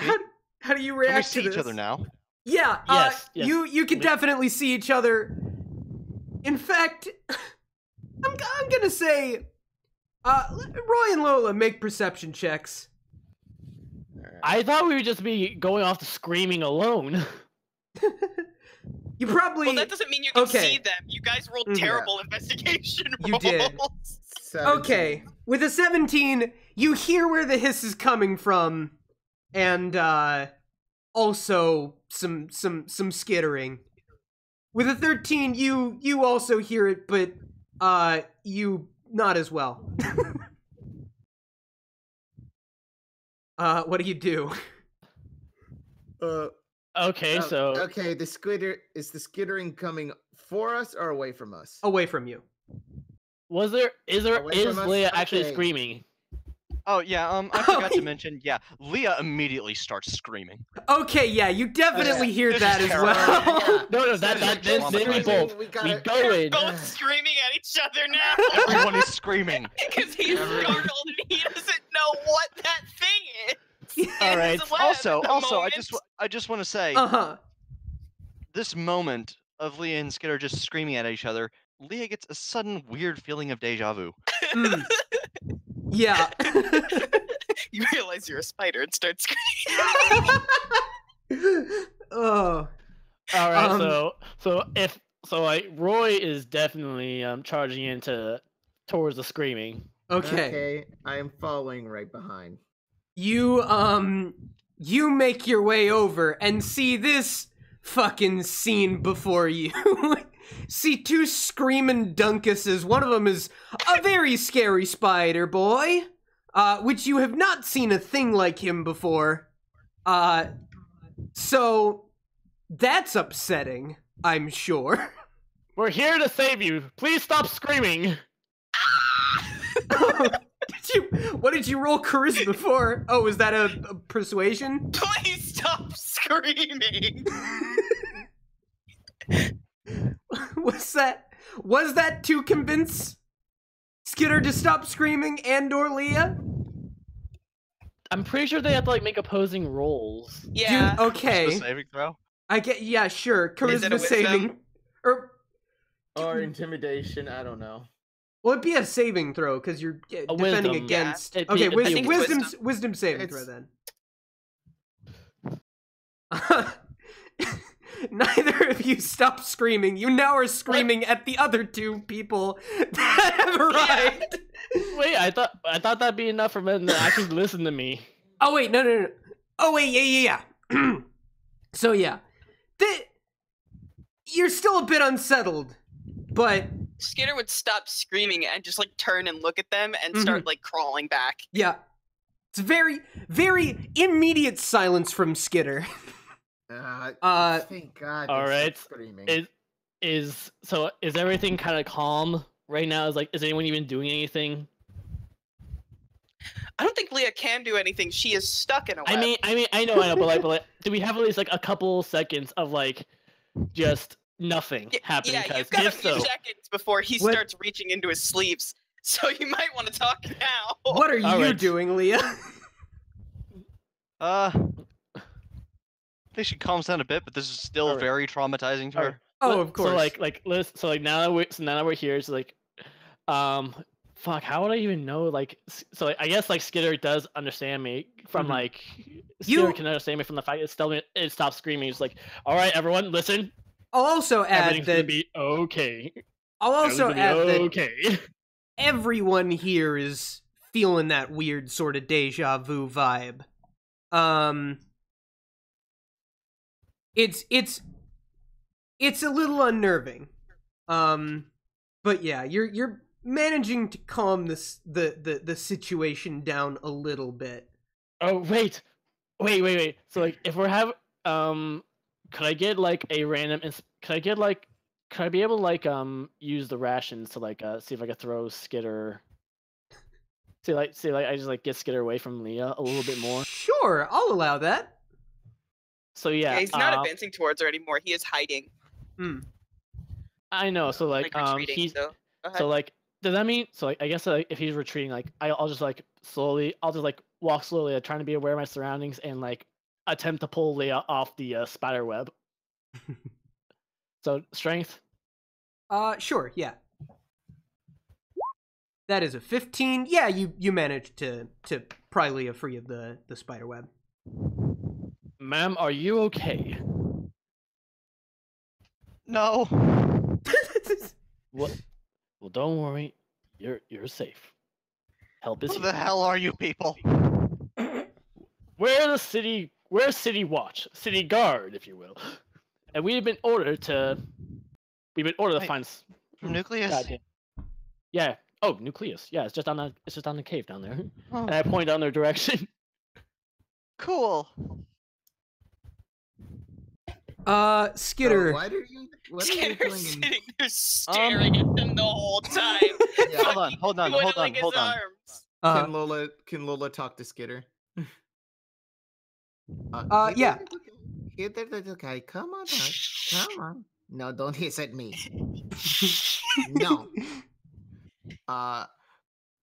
how do you react Can we see to this? each other now? Yeah, Yes. you can definitely see each other. In fact, I'm gonna say, Roy and Lola make perception checks. I thought we would just be going off the screaming alone. You probably. Well, that doesn't mean you can see them. You guys rolled terrible investigation rolls. You did. 17. Okay, with a 17, you hear where the hiss is coming from, and also some skittering. With a 13, you also hear it, but you not as well. What do you do? Okay, so okay, is the skittering coming for us or away from us? Away from you. is Leah actually screaming? Oh yeah, I forgot to mention. Yeah, Leah immediately starts screaming. Okay, yeah, you definitely hear that as well. No, then we both we go in. Both screaming at each other now. Everyone is screaming because he's startled and he doesn't know what that thing is. All right. Also, I just want to say, this moment of Leah and Skitter just screaming at each other, Leah gets a sudden weird feeling of deja vu. Yeah. You realize you're a spider and start screaming. Oh. All right. So Roy is definitely charging towards the screaming. Okay. I am following right behind. You make your way over and see this fucking scene before you. See two screaming dunkuses. One of them is a very scary spider boy, which you have not seen a thing like him before. So that's upsetting, I'm sure. We're here to save you. Please stop screaming. What did you roll charisma for? Oh, was that a persuasion? Please stop screaming. Was that to convince Skitter to stop screaming and/or Leah? I'm pretty sure they have to like make opposing rolls. Yeah. Dude, okay. Charisma saving throw? Yeah, sure. Is it a Charisma saving. Or intimidation, I don't know. Well, it'd be a saving throw because you're defending wisdom. against. Yeah. Okay, wisdom. wisdom saving throw then. Neither of you stop screaming. You now are screaming at the other two people that have arrived. Wait, I thought that'd be enough for them to actually listen to me. Oh wait, no. Oh wait, yeah. So yeah, you're still a bit unsettled, but Skitter would stop screaming and just like turn and look at them and start like crawling back. Yeah, it's very, very immediate silence from Skitter. Thank God. All right. Screaming. Is everything kind of calm right now? Is anyone even doing anything? I don't think Leah can do anything. She is stuck in a web. I know, but like, do we have at least like a couple seconds of like just nothing happening? Yeah, you've got a few seconds before he starts reaching into his sleeves, so you might want to talk now. What are you doing, Leah? I think she calms down a bit, but this is still very traumatizing to her. Oh, of course. So now that we're here, it's like, fuck, how would I even know? Like, so I guess like Skitter does understand me from like Skitter can understand me from the fact it stops screaming. It's like, all right, everyone, listen. I'll also add that gonna be okay. I'll also add that everyone here is feeling that weird sort of deja vu vibe. It's a little unnerving. But yeah, you're managing to calm the situation down a little bit. Oh wait. So like, if we're could I get like a random? Could I be able to like use the rations to like see if I could throw Skitter I just like get Skitter away from Leah a little bit more. Sure, I'll allow that. So yeah, he's not advancing towards her anymore. He is hiding. I know. So like retreating, so like does that mean so like I guess if he's retreating, like I'll just like slowly walk slowly, trying to be aware of my surroundings and like attempt to pull Leah off the spider web. So strength. Sure, yeah. That is a 15. Yeah, you managed to pry Leah free of the spider web. Ma'am, are you okay? No. What? Well, don't worry. You're safe. Help is Who here. the hell are you people? We're city watch, city guard, if you will. And we've been ordered to find From Nucleus? Goddamn. Yeah. Oh, Nucleus. Yeah, it's just on the cave down there. Oh. And I point down their direction. Cool. Skitter. So what are you Skitter's doing? sitting there staring at them the whole time. Yeah. Hold on. Twiddling his arms. Can Lola talk to Skitter? Yeah. Okay, come on, come on. No, don't hiss at me. No.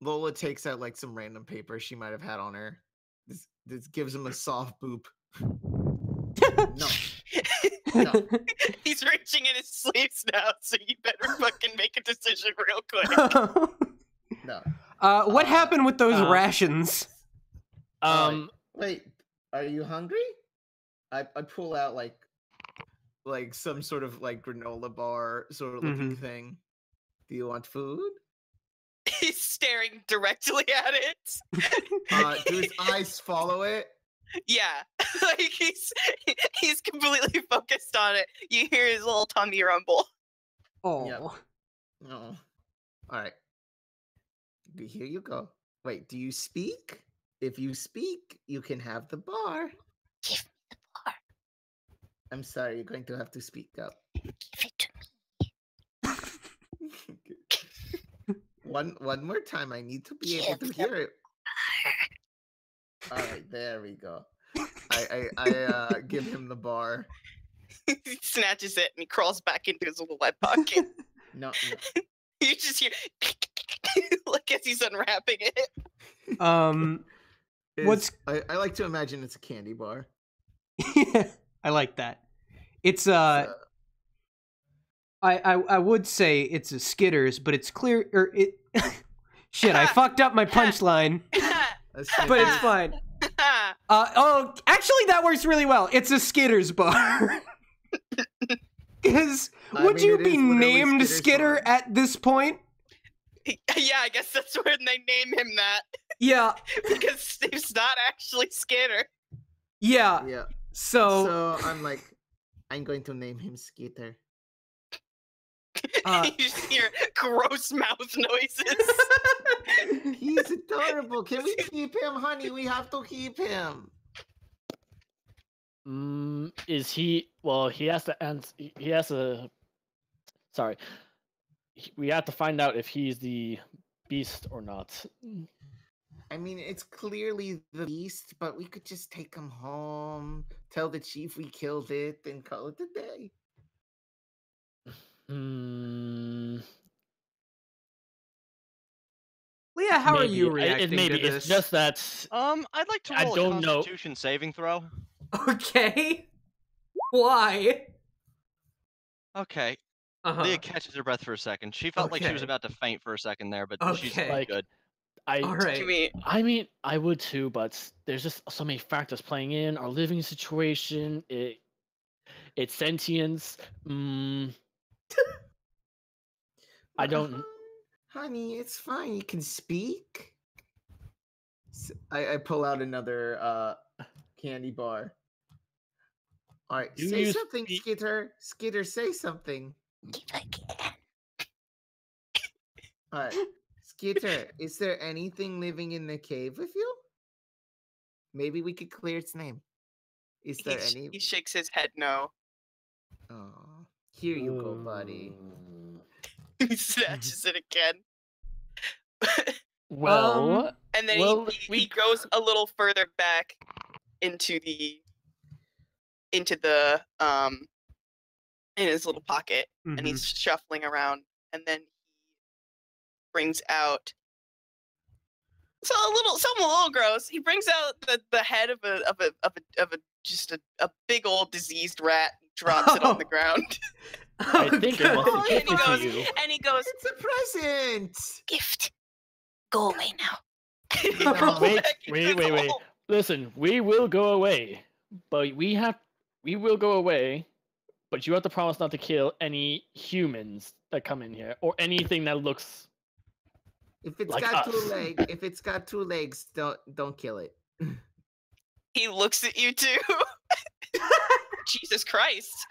Lola takes out like some random paper she might have had on her. This gives him a soft boop. No. No. He's reaching in his sleeves now, so you better fucking make a decision real quick. No. What happened with those rations? Wait, are you hungry? I pull out like some sort of like granola bar sort of looking thing. Do you want food? He's staring directly at it. Do his eyes follow it? Yeah, like he's completely focused on it. You hear his little tummy rumble. Oh. Yep. No. All right. Here you go. Wait, do you speak? If you speak, you can have the bar. Give me the bar. I'm sorry, you're going to have to speak up. Give it to me. One more time. I need to be able to hear it. All right, there we go. I give him the bar. He snatches it and he crawls back into his little web pocket. No. You just hear like as he's unwrapping it. What's I like to imagine it's a candy bar. I like that. It's I would say it's a Skitter's, but it's clear it shit, I fucked up my punchline. But it's fine. Actually that works really well. It's a Skitter's bar. Would you be named Skitter bar. at this point? Yeah, I guess that's when they name him that. Yeah. Because Steve's not actually Skitter. Yeah. Yeah. So I'm like, I'm going to name him Skitter. You just hear gross mouth noises. He's adorable. Can we keep him, honey? We have to keep him. Is he? Well, he has to answer. He has to. Sorry. We have to find out if he's the beast or not. I mean, it's clearly the beast, but we could just take him home, tell the chief we killed it, and call it a day. Leah, how are Maybe. you reacting Maybe to this? it's just that. I'd like to roll a Constitution saving throw. Okay. Why? Okay. Leah catches her breath for a second. She felt like she was about to faint for a second there, but she's Okay. good. All right. I mean, I would too, but there's just so many factors playing in. Our living situation, its sentience. I don't. Honey, it's fine. You can speak. I pull out another candy bar. All right, say something, Skitter. Skitter, say something. I can. All right, Skitter, is there anything living in the cave with you? Maybe we could clear its name. Is there any? He shakes his head no. Oh, here you go, buddy. He snatches it again. Well, And then he goes a little further back into the in his little pocket, and he's shuffling around, and then he brings out something a little gross. He brings out the head of a just a big old diseased rat, and drops it on the ground. I think it was a gift to you. And he goes, "It's a present. Gift. Go away now." Wait. Listen, we will go away, but we will go away, but you have to promise not to kill any humans that come in here or anything that looks. If it's like got us. two legs, don't kill it. He looks at you too. Jesus Christ.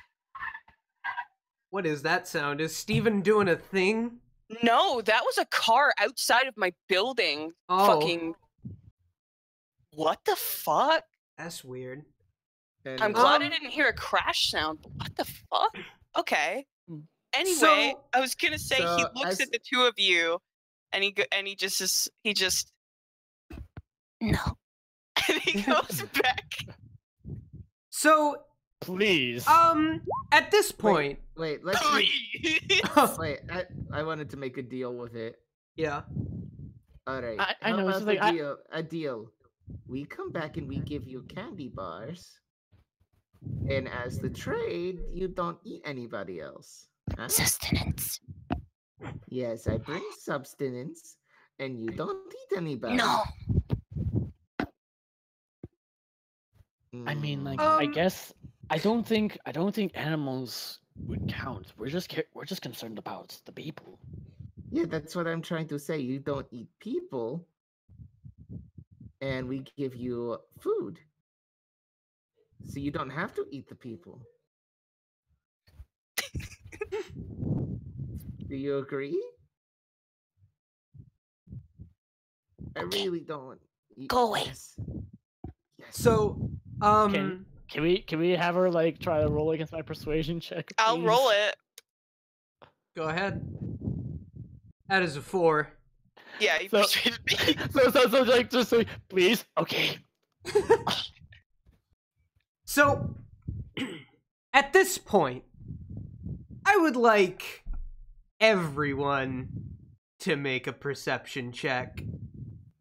What is that sound? Is Steven doing a thing? No, that was a car outside of my building. Oh. Fucking. What the fuck? That's weird. I'm glad I didn't hear a crash sound, but what the fuck? Okay. Anyway, I was gonna say he looks at the two of you, and he just no, and he goes back. So please. At this point, wait. Let's wait. I wanted to make a deal with it. Yeah. All right. I know. It's like a deal. We come back and we give you candy bars, and as the trade, you don't eat anybody else. Huh? Sustenance. Yes, I bring substance, and you don't eat anybody. No. I mean, like, I guess I don't think animals would count. We're just concerned about the people. Yeah, that's what I'm trying to say. You don't eat people, and we give you food, so you don't have to eat the people. Do you agree? I really don't. Go away. Yes. So, Can we have her like try to roll against my persuasion check? Please? I'll roll it. Go ahead. That is a 4. Yeah, you persuaded me. So like just like please. Okay. So, at this point, I would like everyone to make a perception check.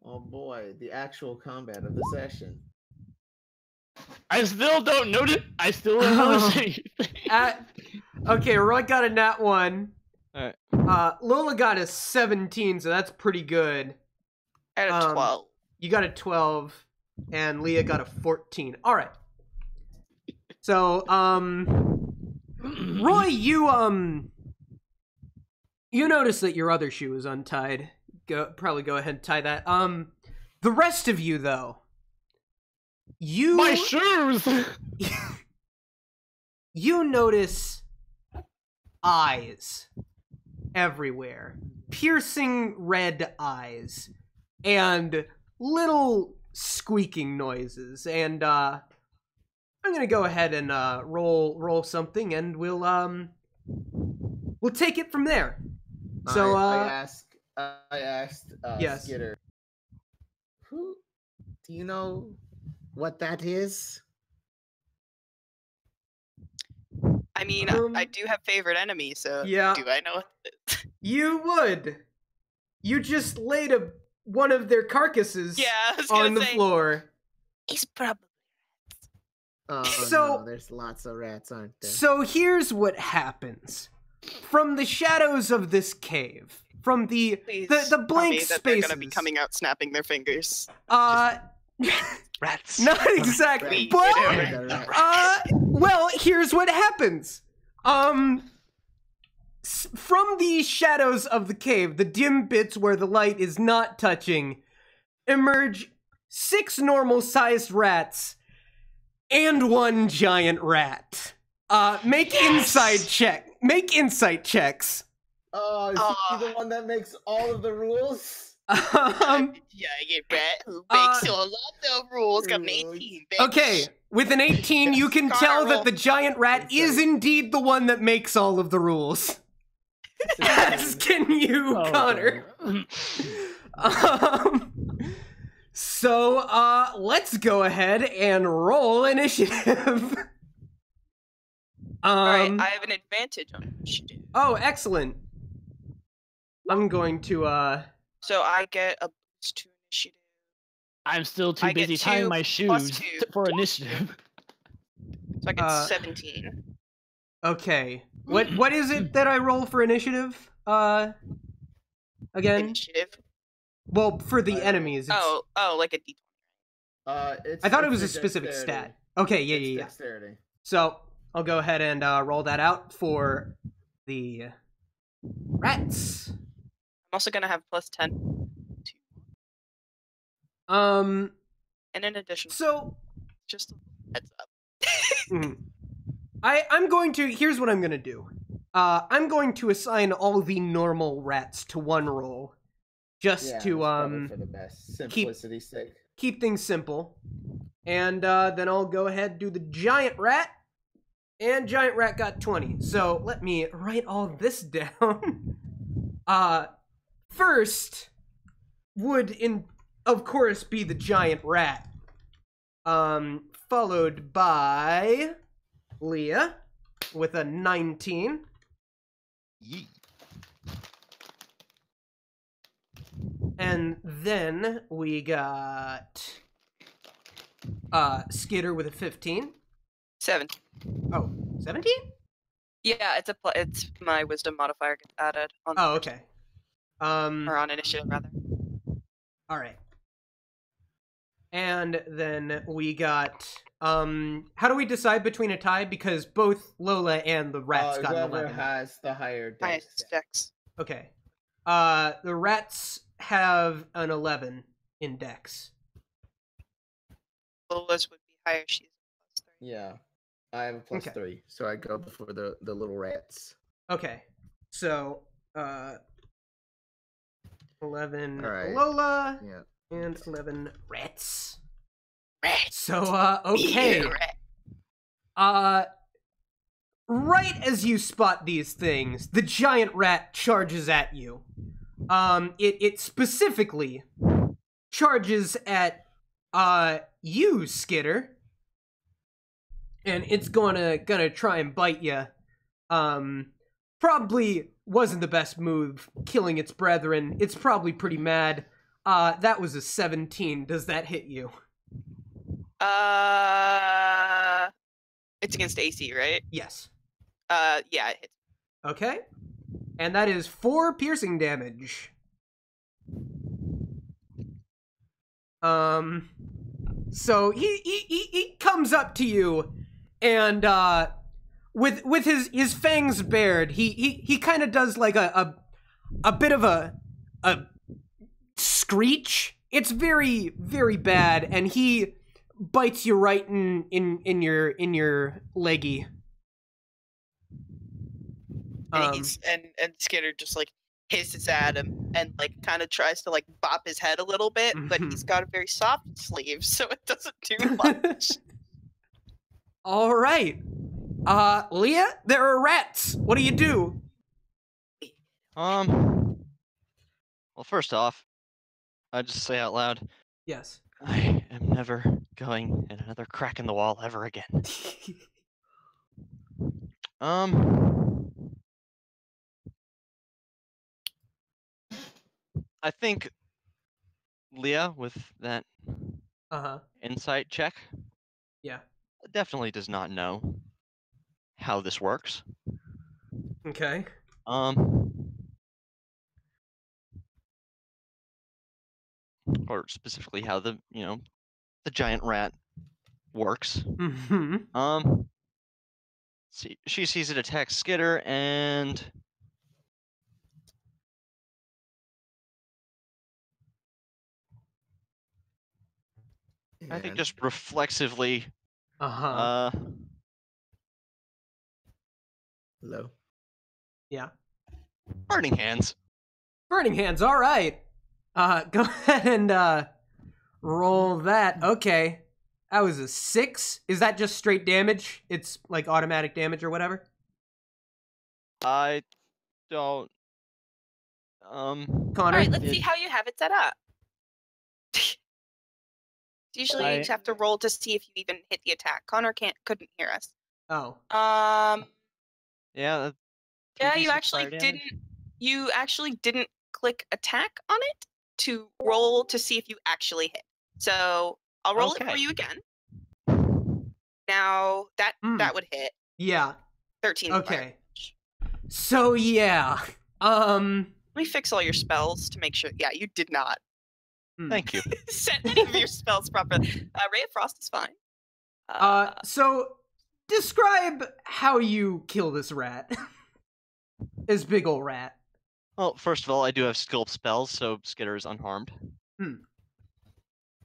Oh boy, the actual combat of the session. I still don't notice. I still don't notice anything. Okay, Roy got a nat 1. Alright. Lola got a 17, so that's pretty good. I had a 12. You got a 12, and Leah got a 14. All right. So, Roy, you notice that your other shoe is untied. Probably go ahead and tie that. The rest of you, though, my shoes. You notice eyes everywhere, piercing red eyes, and little squeaking noises. And I'm gonna go ahead and roll something, and we'll take it from there. So I asked yes. Skitter, who do you know what that is? I mean, I do have favorite enemies, so yeah. Do I know what it is? You would. You just laid one of their carcasses on the floor. It's probably rats. No, there's lots of rats, aren't there? So here's what happens. From the shadows of this cave, from the blank spaces, they're gonna be coming out snapping their fingers. Rats. Not exactly, but well, here's what happens. From the shadows of the cave, the dim bits where the light is not touching, emerge 6 normal-sized rats and 1 giant rat. Make insight checks. Oh, is he the one that makes all of the rules? Giant rat who makes a lot of rules. Got an 18. Bitch. Okay, with an 18, you can tell that the giant rat is indeed the one that makes all of the rules. As can you, Connor. So, let's go ahead and roll initiative. Alright, I have an advantage on initiative. Oh, excellent. I'm going to, So I get a boost to initiative. I'm still too busy tying my shoes for initiative. So I get 17. Okay. What is it that I roll for initiative? Again? Initiative? Well, for the enemies. It's... Oh, like a D20. I thought it was a specific stat. Okay, yeah. Dexterity. So, I'll go ahead and roll that out for the rats. I'm also gonna have plus 10. And in addition, so just a heads up. I'm going to. Here's what I'm gonna do. I'm going to assign all the normal rats to one roll, just to for the best simplicity's sake. Keep things simple, and then I'll go ahead and do the giant rat. And giant rat got 20. So let me write all this down. First would of course be the giant rat. Followed by Leah with a 19. Yee. And then we got Skitter with a 15. 7. Oh, 17? Yeah, it's my wisdom modifier gets added on. Oh, okay. Or on initiative rather. All right. And then we got how do we decide between a tie? Because both Lola and the rats got an 11. Whoever has the higher dex. Highest dex. Okay. The rats have an 11 in dex. Lola's would be higher. She's plus 3. Yeah. I have a plus 3, so I go before the little rats. Okay. So 11 right. Lola and 11 rats. So okay. Right as you spot these things, the giant rat charges at you. It specifically charges at you, Skitter. And it's gonna try and bite you. Probably wasn't the best move, killing its brethren. It's probably pretty mad. That was a 17. Does that hit you? It's against AC, right? Yes. Yeah, it hits. Okay. And that is 4 piercing damage. So he comes up to you, and with his fangs bared, he kind of does like a bit of a screech. It's very, very bad, and he bites you right in your leggy. And Skitter just like hisses at him and like kind of tries to like bop his head a little bit, but he's got a very soft sleeve, so it doesn't do much. All right, Leah, there are rats. What do you do? Well, first off, I just say out loud. Yes. I am never going in another crack in the wall ever again. I think Leah with that insight check definitely does not know how this works. Okay. Or specifically how the giant rat works. See, she sees it attack Skitter, and I think just reflexively, Hello. Yeah. Burning Hands. Burning Hands, all right. Go ahead and roll that. Okay. That was a 6. Is that just straight damage? It's like automatic damage or whatever? I don't... Connor? Alright, let's see how you have it set up. Usually you just have to roll to see if you even hit the attack. Connor couldn't hear us. Oh. Yeah. Yeah, you actually didn't click attack on it to roll to see if you actually hit. So I'll roll it for you again. Now that would hit. Yeah. 13. Okay. So yeah. Let me fix all your spells to make sure. Yeah, you did not. Thank you. Set any of your spells properly. Ray of Frost is fine. So describe how you kill this rat. This big ol' rat. Well, first of all, I do have sculpt spells, so Skitter is unharmed.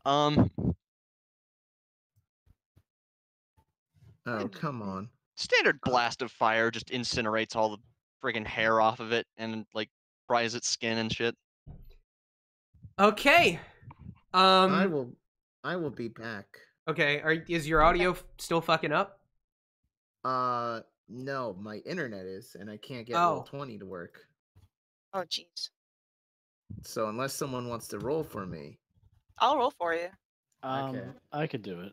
Oh, come on. Standard blast of fire just incinerates all the friggin' hair off of it and, like, fries its skin and shit. Okay. I will be back. Okay, is your audio still fucking up? No, my internet is, and I can't get Roll20 to work. Oh, jeez. So unless someone wants to roll for me, I'll roll for you. Okay. I could do it.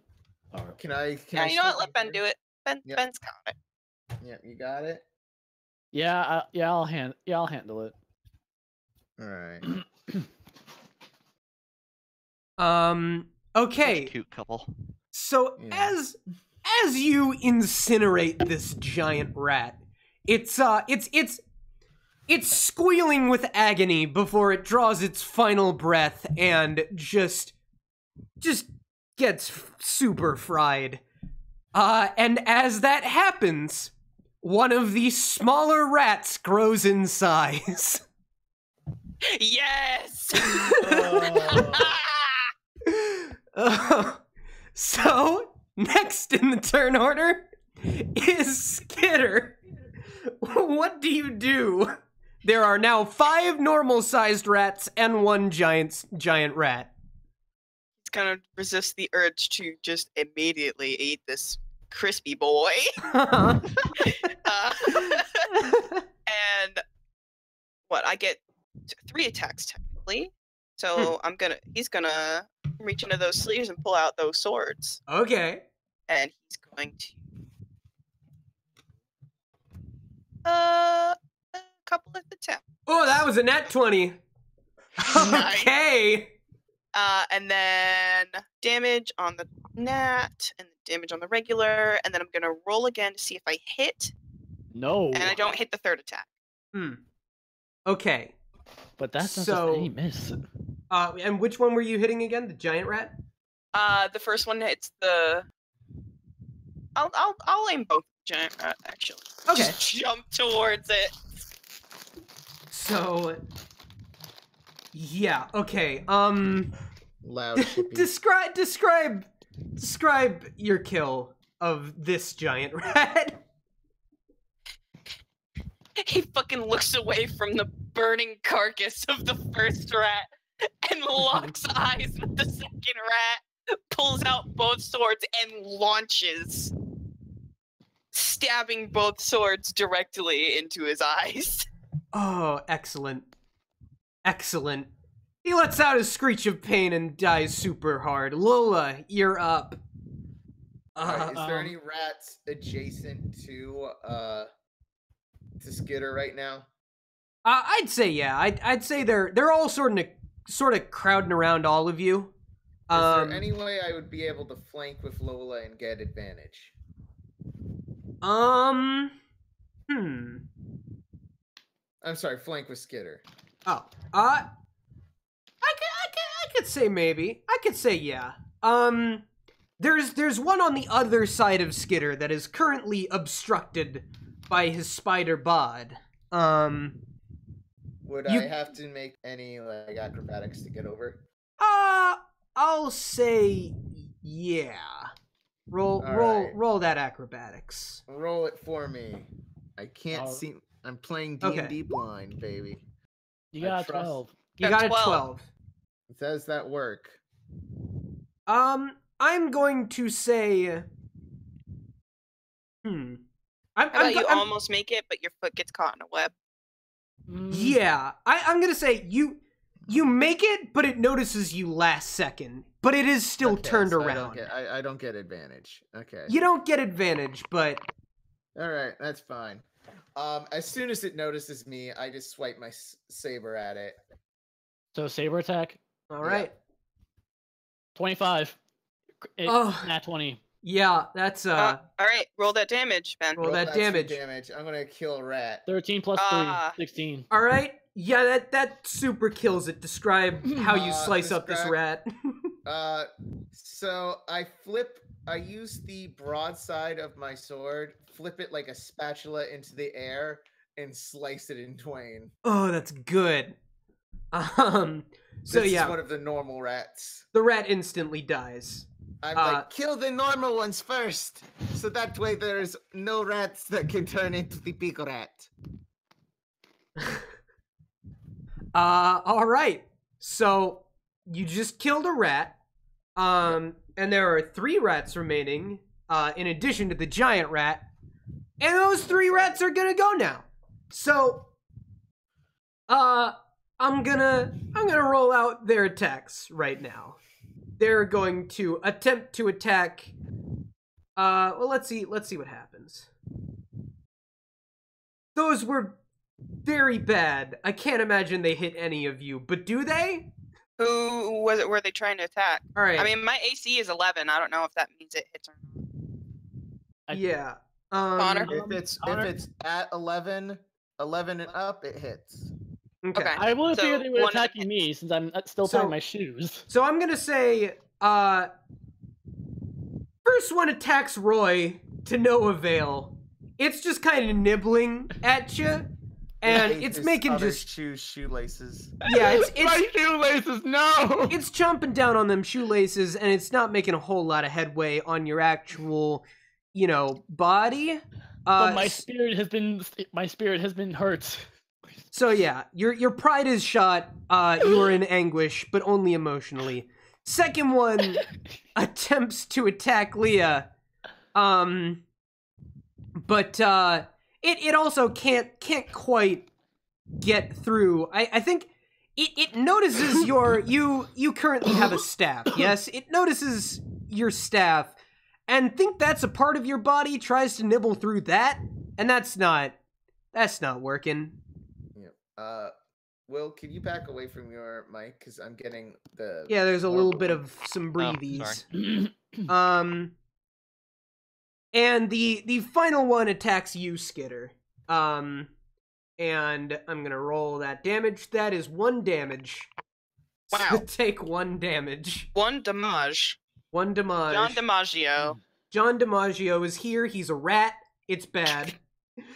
Right. Can I? You know what? Let Ben do it. Ben's got it. Yeah, you got it. Yeah, I'll handle it. All right. Okay. Cute couple. So as you incinerate this giant rat, it's squealing with agony before it draws its final breath and just gets super fried. And as that happens, one of the smaller rats grows in size. Yes! So, next in the turn order is Skitter. What do you do? There are now 5 normal-sized rats and 1 giant rat. It's gonna resist the urge to just immediately eat this crispy boy. And what? I get 3 attacks technically. So he's gonna reach into those sleeves and pull out those swords. Okay. And he's going to a couple of attacks. Oh, that was a nat 20. Okay. And then damage on the nat and damage on the regular, and then I'm gonna roll again to see if I hit. No. And I don't hit the 3rd attack. Okay. But that's not just any miss. And which one were you hitting again? The giant rat? The first one hits the. I'll aim both giant rat actually. Okay. Just jump towards it. So. Yeah. Okay. Loud shipping. Describe your kill of this giant rat. He fucking looks away from the burning carcass of the first rat and locks eyes with the second rat, pulls out both swords and launches, stabbing both swords directly into his eyes. Oh, excellent. Excellent. He lets out a screech of pain and dies super hard. Lola, you're up. Right, is there any rats adjacent to Skitter right now? I'd say yeah. I'd say they're all sort of crowding around all of you. Is there any way I would be able to flank with Lola and get advantage? I'm sorry, flank with Skitter. Oh, I could say maybe. I could say yeah. There's one on the other side of Skitter that is currently obstructed by his spider bod. Would I have to make any like acrobatics to get over? I'll say yeah. Roll that acrobatics. Roll it for me. I can't see. I'm playing D&D blind, baby. You got 12. You got a 12. Does that work? I'm going to say. You almost make it, but your foot gets caught in a web. Yeah, I'm gonna say you make it, but it notices you last second. but it is still Okay, turned so around. I don't get advantage. Okay. You don't get advantage, but All right, that's fine. As soon as it notices me, I just swipe my saber at it. So saber attack. all right. 25. Oh. Nat 20. Yeah, that's All right, roll that damage, Ben. roll that some damage. I'm gonna kill a rat. 13 plus 3, 16. All right. Yeah, that super kills it. Describe how you slice up this rat. So I use the broadside of my sword, flip it like a spatula into the air, and slice it in twain. Oh, that's good. So This yeah, is one of the normal rats. the rat instantly dies. I'm like, kill the normal ones first, so that way there's no rats that can turn into the big rat. All right. So you just killed a rat. And there are 3 rats remaining, in addition to the giant rat. And those 3 rats are gonna go now. So, I'm gonna roll out their attacks right now. They're going to attempt to attack. Well, let's see what happens. Those were very bad. I can't imagine they hit any of you, but do they? Who was it? Were they trying to attack? All right. I mean, my AC is 11. I don't know if that means it hits or not. Yeah. Connor? If it's at 11 and up, it hits. Okay. I would have So, figured they were one- attacking me since I'm still So- tying my shoes. So I'm gonna say, first one attacks Roy to no avail. It's just kind of nibbling at you, and Hate it's his making other just shoelaces. yeah, it's My shoelaces, no! it's chomping down on them shoelaces, and it's not making a whole lot of headway on your actual, body. But my spirit has been hurt. So yeah, your pride is shot. You are in anguish, but only emotionally. Second one attempts to attack Leah, but it also can't quite get through. I think it notices you currently have a staff. Yes, it notices your staff, and think that's a part of your body. Tries to nibble through that, and that's not working. Will, can you back away from your mic? Because I'm getting the... Yeah, there's a more little blue. bit of some breathies. sorry. And the final one attacks you, Skitter. And I'm gonna roll that damage. That is 1 damage. Wow. So take 1 damage. 1 damage. 1 damage. John DiMaggio. John DiMaggio is here. He's a rat. It's bad.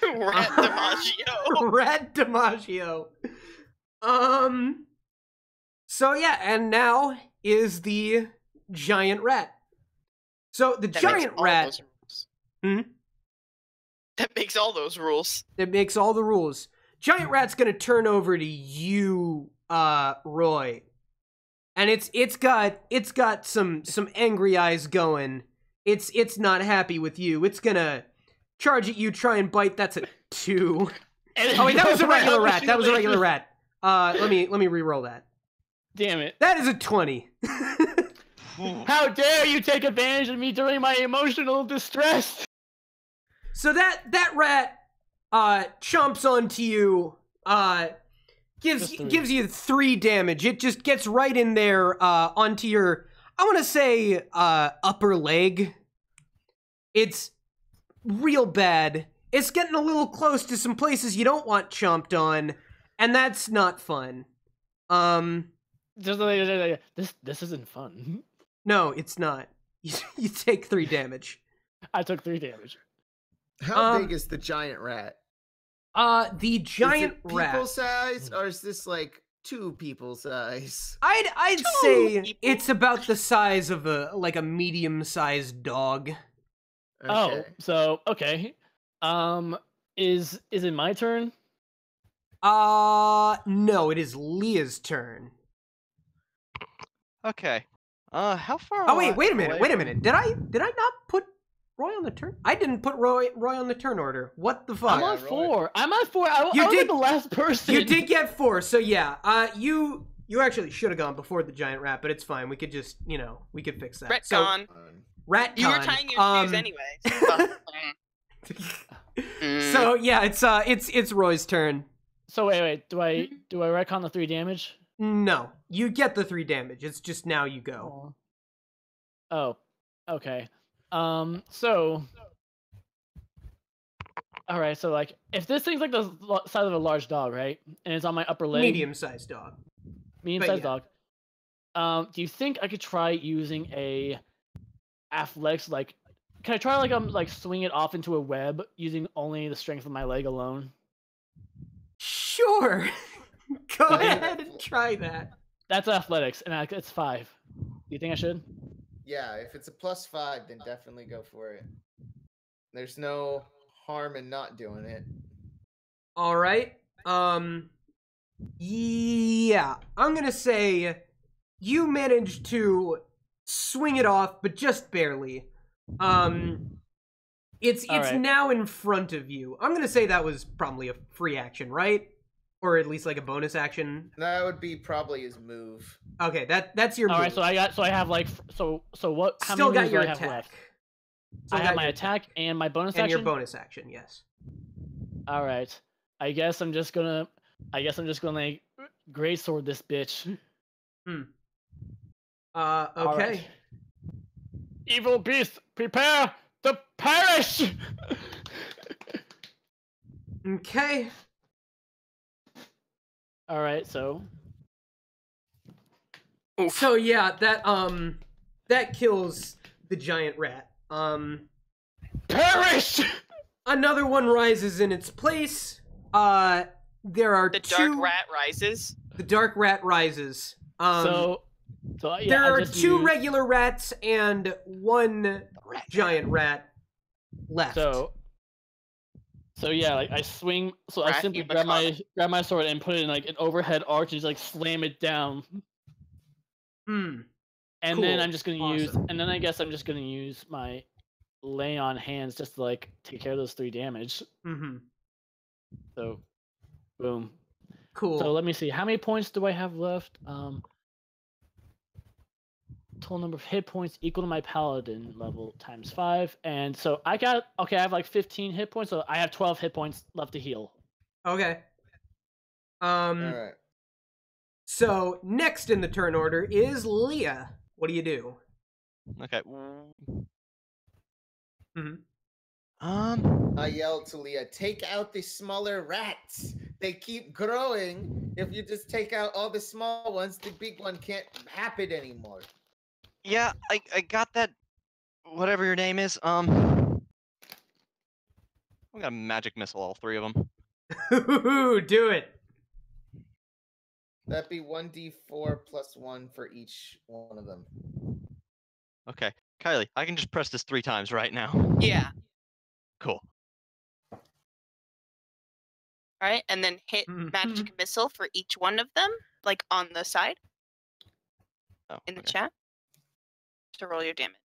Rat DiMaggio. Rat DiMaggio. So yeah, and now is the giant rat. So the That giant makes all rat. those rules. Hmm? That makes all those rules. That makes all the rules. Giant rat's gonna turn over to you, Roy, and it's got some angry eyes going. It's not happy with you. It's gonna charge at you, try and bite. That's a 2. Oh wait, that was a regular rat. That was a regular rat. Let me re-roll that. Damn it. That is a 20. How dare you take advantage of me during my emotional distress? So that rat chomps onto you, gives you 3 damage. It just gets right in there onto your, I want to say, upper leg. It's real bad. It's getting a little close to some places you don't want chomped on, and that's not fun. This isn't fun. No, it's not. You take 3 damage. I took 3 damage. How big is the giant rat? The giant is it rat. people size, or is this like 2 people size? I'd say it's about the size of a medium-sized dog. Okay. Oh, so okay. Is it my turn? No, it is Leah's turn. Okay. How far? Oh wait a minute. away Wait a from- minute. Did I not put Roy on the turn? I didn't put Roy on the turn order. What the fuck? I'm Yeah, on Roy. 4. I'm on 4. I You was did- like the last person. You did get 4, so yeah. You You actually should have gone before the giant rat, but it's fine. We could just, we could fix that. Retcon. Ratcon. You were tying your shoes anyway. So yeah, it's Roy's turn. So wait, do I retcon the 3 damage? No, you get the 3 damage. It's just now you go. Oh, okay. So, all right. So like, if this thing's like the size of a large dog, right, and it's on my upper leg, medium-sized dog. Medium-sized dog. Do you think I could try using a athletics? Like, can I try like swing it off into a web using only the strength of my leg alone? Sure. Go ahead and try that. That's athletics, and it's 5. Do you think I should? Yeah, if it's a +5, then definitely go for it. There's no harm in not doing it. All right. Yeah, I'm gonna say you managed to swing it off, but just barely. It's right. Now in front of you. I'm gonna say that was probably a free action, right? Or at least like a bonus action. That would be probably his move. Okay, that's your move. All right, so I have like so what? How Still many got your do I have attack. left? I have my attack and my bonus action. And your bonus action, yes. All right. I guess I'm just gonna like greatsword this bitch. Okay. Right. Evil beast, prepare to perish. Okay. All right, so. Oof. So yeah, that kills the giant rat. Perish! Another one rises in its place. There are the two... dark rat rises. The dark rat rises. So yeah, there are 2 regular rats and 1 giant rat left. So yeah, like I swing. So I simply grab my sword and put it in like an overhead arch and just like slam it down. And cool. then I'm just gonna use. And then I guess I'm just gonna use my lay on hands just to like take care of those 3 damage. So, boom. Cool. So let me see. How many points do I have left? Total number of hit points equal to my paladin level times 5, and so I have like 15 hit points, so I have 12 hit points left to heal. Okay. All right. So next in the turn order is Leah. What do you do? Okay. I yelled to Leah, take out the smaller rats. They keep growing. If you just take out all the small ones, the big one can't happen anymore. Yeah, I got that. Whatever your name is. We got a magic missile, all 3 of them. Do it. That'd be 1d4 + 1 for each one of them. Okay, Kylie, I can just press this 3 times right now. Yeah. Cool. All right, and then hit magic missile for each one of them, like on the side. In the chat. To roll your damage.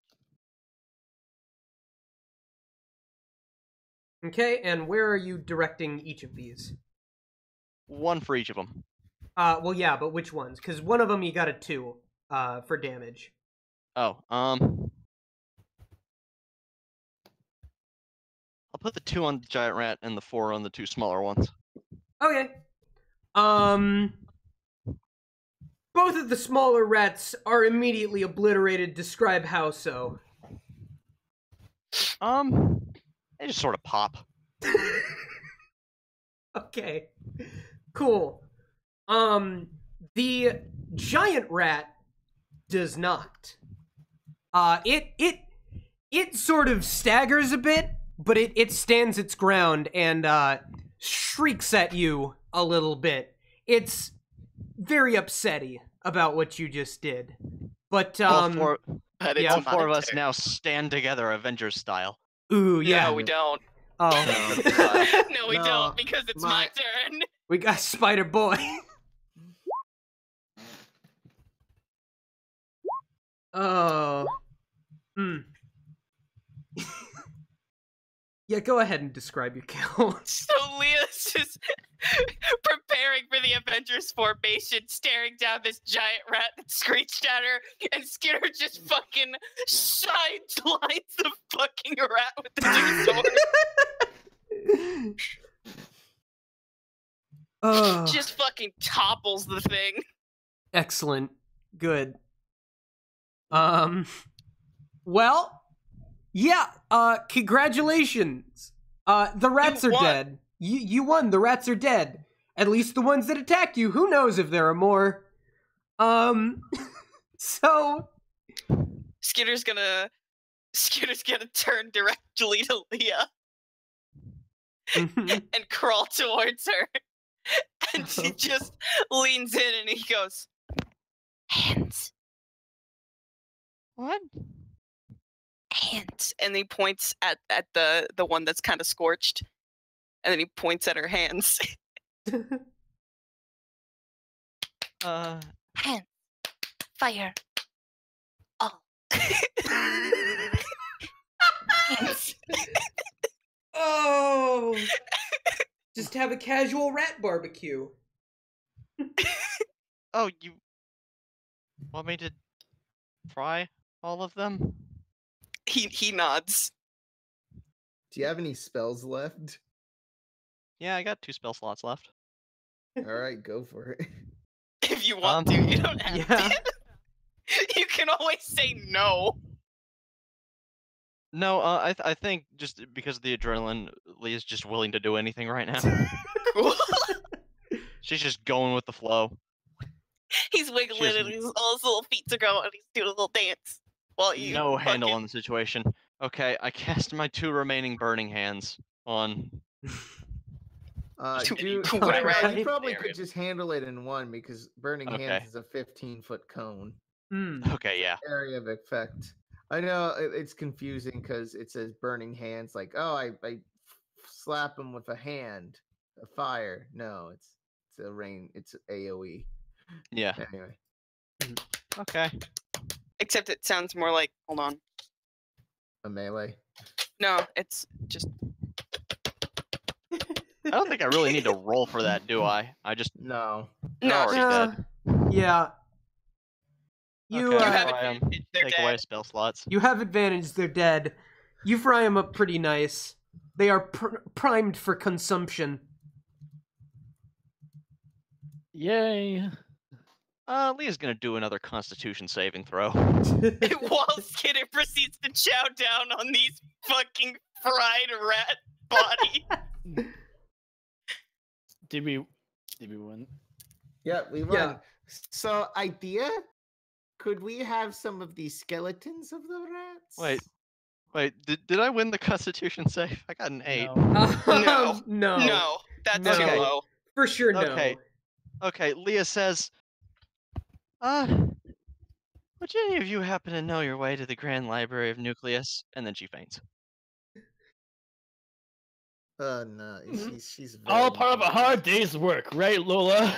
Okay, and where are you directing each of these? 1 for each of them. Well, yeah, but which ones? Because one of them you got a 2 for damage. Oh, I'll put the 2 on the giant rat and the 4 on the 2 smaller ones. Okay. Both of the smaller rats are immediately obliterated. Describe how so. They just sort of pop. Okay. Cool. The giant rat does not. It sort of staggers a bit, but it stands its ground and shrieks at you a little bit. It's very upsetty about what you just did. But all 4 of us now stand together, Avengers style. Ooh, yeah. No, we don't. Oh. No, we don't, because it's my turn. We got Spider Boy. Oh. Yeah, go ahead and describe your kill. So Leah's just preparing preparing for the Avengers formation, staring down this giant rat that screeched at her, and Skinner just fucking sidelines the fucking rat with the two swords. Just fucking topples the thing. Excellent. Good. Well, yeah, congratulations. The rats are dead. You won. The rats are dead. At least the ones that attacked you. Who knows if there are more? So Skinner's gonna turn directly to Leah and crawl towards her. And she just leans in and he goes, "Hands." What? Hands. And he points at the one that's kind of scorched. And then he points at her hands. Hands. Fire. Oh. Hands. Oh. Just have a casual rat barbecue. Oh, you want me to fry all of them? He nods. Do you have any spells left? Yeah, I got 2 spell slots left. All right, go for it. If you want to, you don't have to. You can always say no. No, I think just because of the adrenaline, Leah's just willing to do anything right now. Cool. She's just going with the flow. He's wiggling and all his little feet are going and he's doing a little dance. While you No handle on the situation. Okay, I cast my 2 remaining burning hands on... you probably could just handle it in one because burning hands is a 15-foot cone. Okay, yeah. Area of effect. I know it's confusing because it says burning hands, like, oh, I slap him with a hand, a fire. No, it's a rain. It's AOE. Yeah. Anyway. Okay. Except it sounds more like, hold on. A melee. No, it's just. I don't think I really need to roll for that, do I? I just no. No. Yeah. You have advantage. They're take dead. away spell slots. You have advantage. They're dead. You fry them up pretty nice. They are primed for consumption. Yay! Leah's gonna do another Constitution saving throw. While Skinner proceeds to chow down on these fucking fried rat body. Did we win? Yeah, we won. Yeah. So, idea? Could we have some of the skeletons of the rats? Wait, did I win the Constitution save? I got an 8. No. No. No, that's too Okay. low. For sure, no. Okay, Leah says, would any of you happen to know your way to the Grand Library of Nucleus? And then she faints. No, she's All very part of a hard day's work, right, Lola?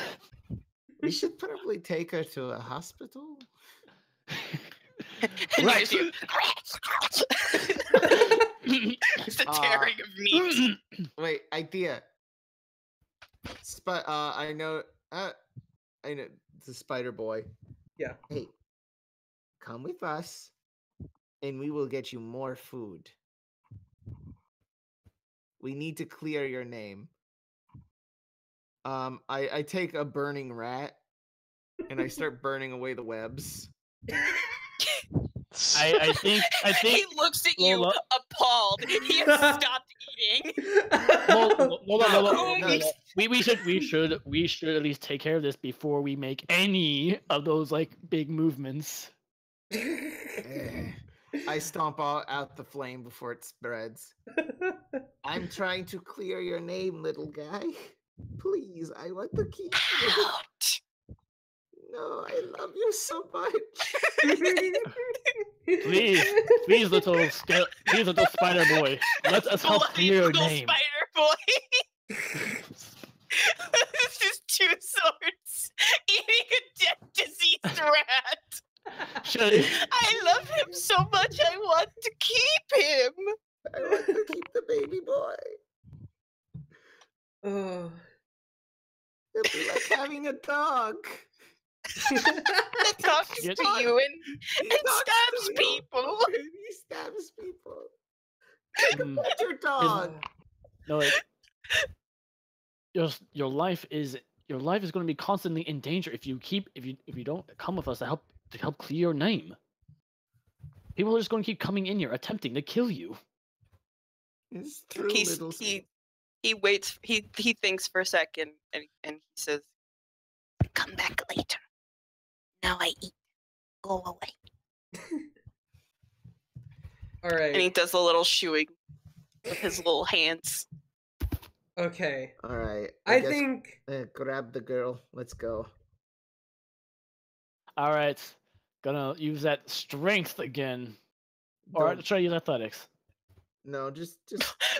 We should probably take her to a hospital. Right. It's the tearing of meat. Wait, idea. I know the spider boy. Yeah. Hey, come with us, and we will get you more food. We need to clear your name. I take a burning rat, and I start burning away the webs. I think He looks at you Lola. appalled. He has stopped eating. Lola. We should at least take care of this before we make any of those like big movements. I stomp out the flame before it spreads. I'm trying to clear your name, little guy. Please, I want to keep you. Out. No, I love you so much. Please, little spider boy, let us help Bloody clear your little name. spider boy. This is 2 swords eating a dead, diseased rat. I love him so much. I want to keep him. I want to keep the baby boy. Oh. Please being a dog. It talks Get- to you and He it talks stabs to you. people. He stabs people. Mm. That's your dog. No, your life is going to be constantly in danger if you don't come with us to help clear your name. People are just going to keep coming in here attempting to kill you. His true He's, little he waits. He thinks for a second and he says, "Come back later. Now I eat. Go away." All right. And he does a little shooing with his little hands. Okay. All right. I guess, think. grab the girl. Let's go. All right, gonna use that strength again, or Don't- try to use athletics. No, just.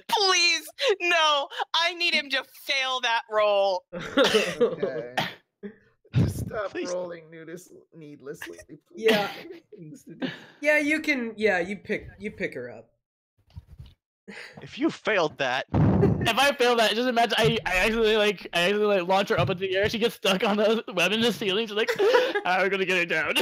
Please, no! I need him to fail that roll. Okay. Just stop Please. rolling needlessly. Please. Yeah. Things to do. Yeah, you can. Yeah, you pick her up. If you failed that, If I fail that, just imagine I actually launch her up into the air. She gets stuck on the web in the ceiling. She's like, "We're gonna get her down."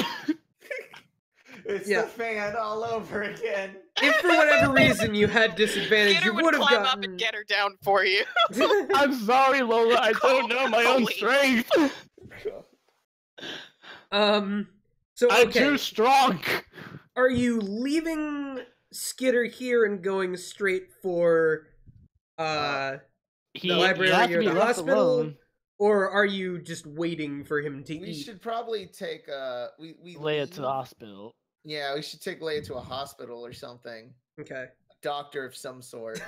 It's Yeah. the fan all over again. If for whatever reason you had disadvantage, Gator you would would have climb up gotten. and get her down for you. I'm sorry, Lola. I don't know my own Holy. strength. So I'm okay, too strong. are you leaving Skitter here and going straight for He, the he library has to or be the left hospital, alone. or are you just waiting for him to We eat? should probably take we Lay it to the leave. hospital. Yeah, we should take Leia to a hospital or something. Okay. A doctor of some sort.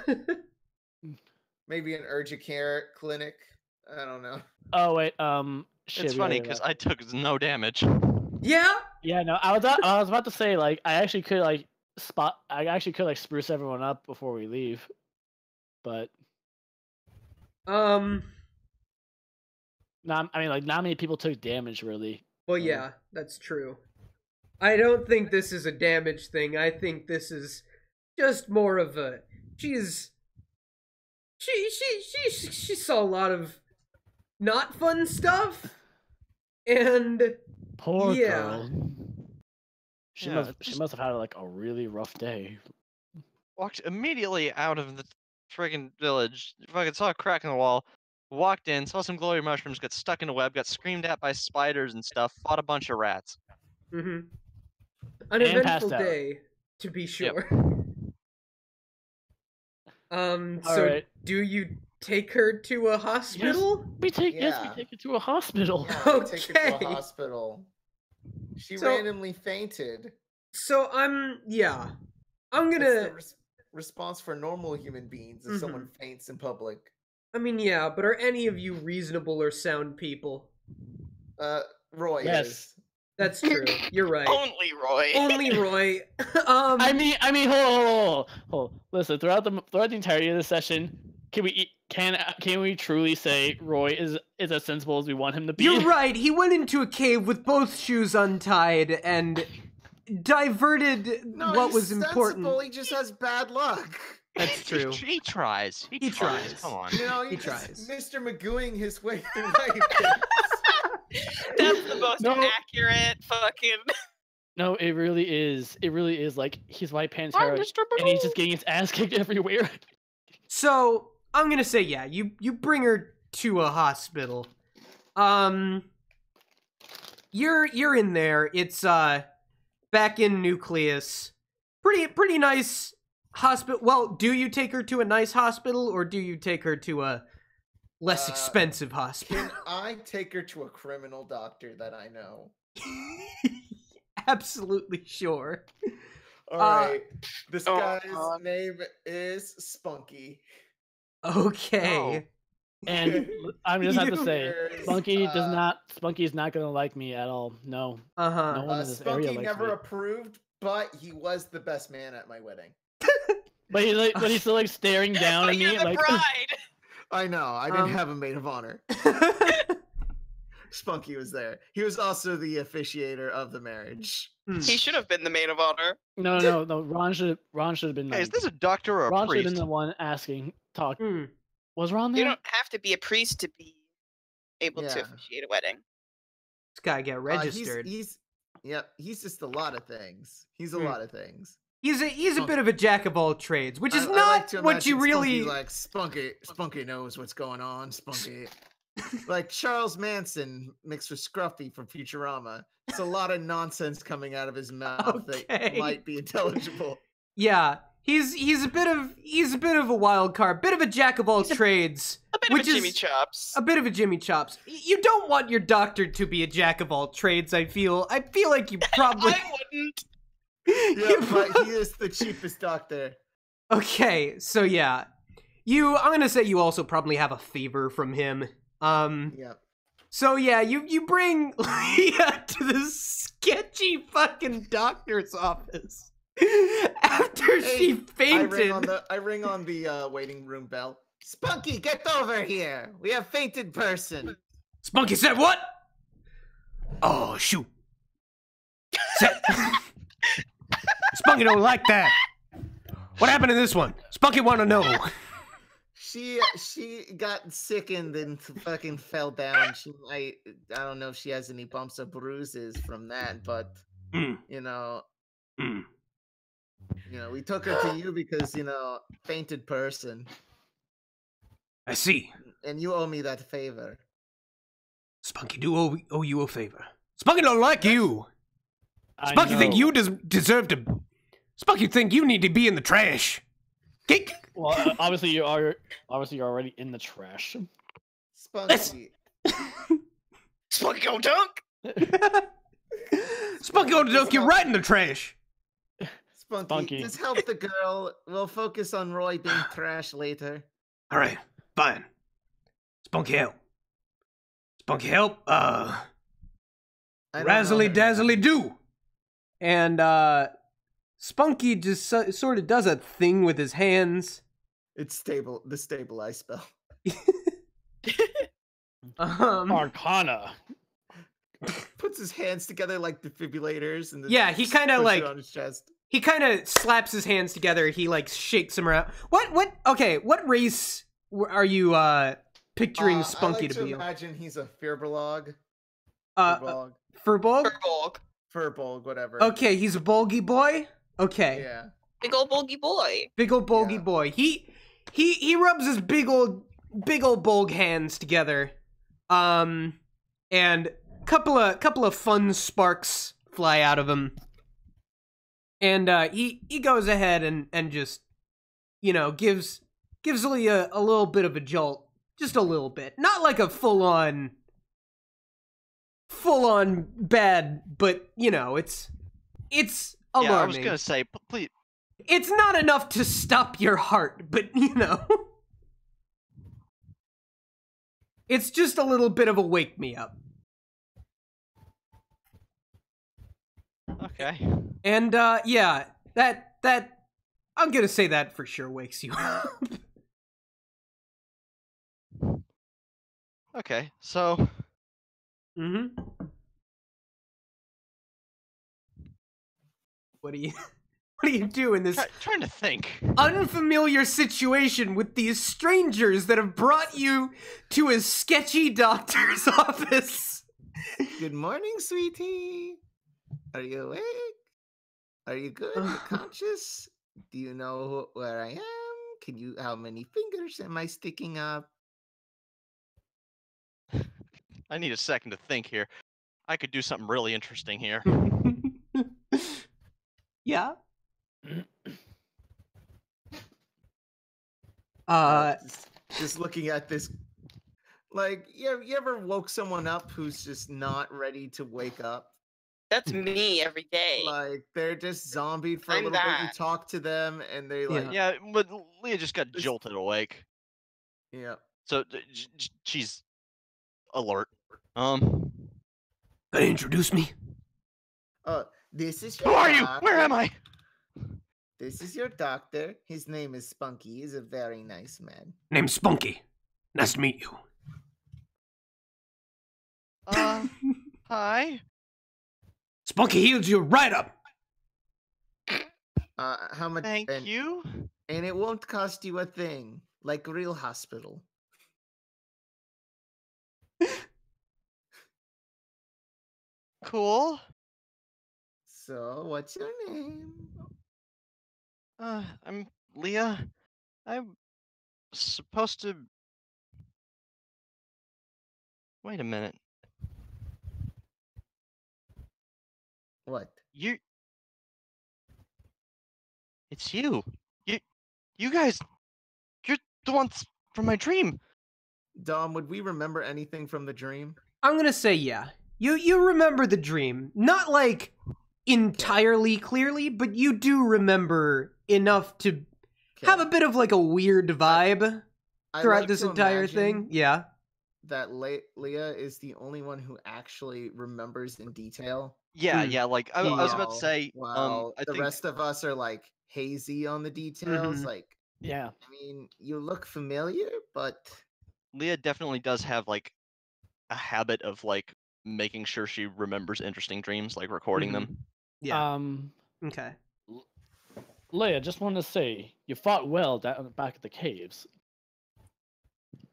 Maybe an urgent care clinic. I don't know. Oh wait, shit. it's we funny already because left. I took no damage. Yeah. Yeah, no, I was about to say like I actually could like spruce everyone up before we leave, but not many people took damage really. Well, yeah, that's true. I don't think this is a damage thing. I think this is just more of a. She saw a lot of not fun stuff, and Poor Yeah. girl. She Yeah, must have had like a really rough day. Walked immediately out of the friggin' village. Fucking saw a crack in the wall. Walked in, saw some glowy mushrooms, got stuck in a web, got screamed at by spiders and stuff. Fought a bunch of rats. an And eventful passed out. day, to be sure. So Alright. do you take her to a hospital? We take Yeah. her to a hospital. Yeah, we take her to Okay. a hospital. She So- randomly fainted. So I'm That's gonna. the response for normal human beings if someone faints in public. I mean, yeah, but are any of you reasonable or sound people? Roy Yes. is. That's true. You're right. Only Roy. Only Roy. I mean, hold. Listen, throughout the entirety of the session, can we truly say Roy is as sensible as we want him to be? You're right. He went into a cave with both shoes untied and diverted No, what he's was sensible, important. He just has bad luck. That's true. He tries. He tries. tries. Come on. You know, He he's tries. Mr. Magooing his way through life. That's the most No. accurate fucking. No, it really is. It really is like he's White Pantera, and he's just getting his ass kicked everywhere. So I'm gonna say, yeah, you bring her to a hospital. You're in there. It's back in Nucleus. Pretty nice hospital. Well, do you take her to a nice hospital or do you take her to a less expensive hospital? Can I take her to a criminal doctor that I know? Absolutely sure. All right. This oh, guy's God. name is Spunky. Okay. And I just have to say, There's, Spunky's not gonna like me at all. No, Uh-huh. no one in this area Spunky likes never me. approved, but he was the best man at my wedding. But he's still like staring down But at you're me the like. bride. I know. I didn't Um, have a maid of honor. Spunky was there. He was also the officiator of the marriage. He should have been the maid of honor. No. Ron should have been. Hey, is like- this a doctor or a Ron should have priest? been the one asking. Hmm. Was Ron You there? don't have to be a priest to be able to Yeah. officiate a wedding. This guy get registered. He's just a lot of things. He's a lot of things. He's a bit of a jack of all trades, which is I like not to what you imagine really Spunky, like Spunky knows what's going on. Spunky, like Charles Manson mixed with Scruffy from Futurama. It's a lot of nonsense coming out of his mouth that might be intelligible. Yeah, he's a bit of a wild card, bit of a jack of all trades. A bit of a Jimmy Chops. A bit of a Jimmy Chops. You don't want your doctor to be a jack of all trades. I feel like you probably. I wouldn't. Yeah, but he is the cheapest doctor. Okay, so yeah, I'm gonna say you also probably have a favor from him. Yeah. So yeah, you bring Leah to this sketchy fucking doctor's office after she fainted. I ring on the waiting room bell. Spunky, get over here. We have fainted person. Spunky said what? Oh shoot. Spunky don't like that. What happened to this one? Spunky want to know. She got sickened and fucking fell down. I don't know if she has any bumps or bruises from that, but you know, we took her to you because fainted person. I see. And you owe me that favor. Spunky do owe you a favor. Spunky don't like you. Spunky think you deserve to. Spunky think you need to be in the trash. Well, obviously you're already in the trash. Spunky. Spunky go dunk. Spunky gonna dunk you right in the trash. Spunky, just help the girl. We'll focus on Roy being trash later. All right, fine. Spunky help. Spunky help. Razzly dazzly do. And Spunky just sort of does a thing with his hands. It's the stabilize spell. Arcana. Puts his hands together like defibrillators, and yeah, he kind of like on his chest. He kind of slaps his hands together. He like shakes them around. What race are you picturing Spunky to be? Imagine he's a Firbolg. Furbolg? Furbolg, whatever. Okay, he's a bulgy boy. Okay. Yeah. Big old bulgy boy. Big old bulgy boy. He rubs his big old bulg hands together. And couple of fun sparks fly out of him. And he goes ahead and just gives Leah a little bit of a jolt. Just a little bit. Not like a full on bad, but it's alarming. Yeah, I was gonna say, please. It's not enough to stop your heart, but it's just a little bit of a wake me up. Okay. And yeah, that I'm gonna say that for sure wakes you up. Okay, so. Mm-hmm. What do you do in this trying to think unfamiliar situation with these strangers that have brought you to a sketchy doctor's office? Good morning, sweetie. Are you awake? Are you good? Are you conscious? Do you know where I am? How many fingers am I sticking up? I need a second to think here. I could do something really interesting here. Yeah. Just looking at this, like, you ever woke someone up who's just not ready to wake up? That's me every day. Like, they're just zombied for a little bit. You talk to them, and they like... Yeah, but Leah just got jolted awake. Yeah. So, she's alert. Can you introduce me? This is Who are you? Where am I? This is your doctor. His name is Spunky. He's a very nice man. Name's Spunky. Nice to meet you. Hi. Spunky healed you right up. How much? Thank you. And it won't cost you a thing, like a real hospital. Cool. So, what's your name? I'm Leah. I'm supposed to... Wait a minute. What? It's you. You guys... You're the ones from my dream. Dom, would we remember anything from the dream? I'm gonna say yeah. You remember the dream. Not like entirely clearly, but you do remember enough to have a bit of like a weird vibe throughout like this to entire thing. imagine Yeah. That Leah is the only one who actually remembers in detail. Yeah, yeah, like I was about to say, Wow. I The think rest of us are like hazy on the details. Mhm. Like, Yeah. I mean, you look familiar, but Leah definitely does have like a habit of like making sure she remembers interesting dreams, like recording them. Yeah. Okay. Leia, just wanted to say, you fought well down back at the caves.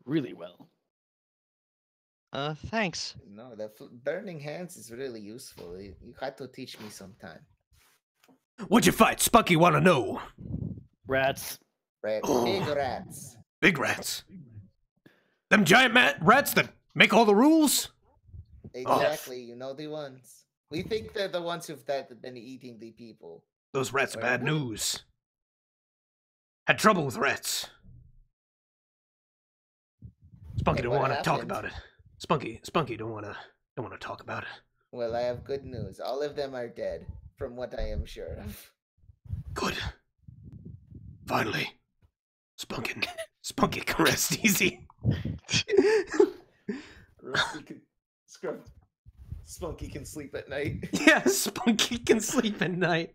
Really well. Thanks. no, the burning hands is really useful. You had to teach me sometime. What'd you fight? Spunky wanna know. Rats. Big rats. Big rats. Them giant rats that make all the rules? Exactly, you know the ones. We think they're the ones who've been eating the people. Those rats are bad Well, news. Had trouble with rats. Spunky don't what want to talk happened? about it. Spunky don't want to talk about it. Well, I have good news. All of them are dead, from what I am sure of. Good. Finally. Spunky can rest easy. Rusty can Spunky can sleep at night, Yeah, Spunky can sleep at night.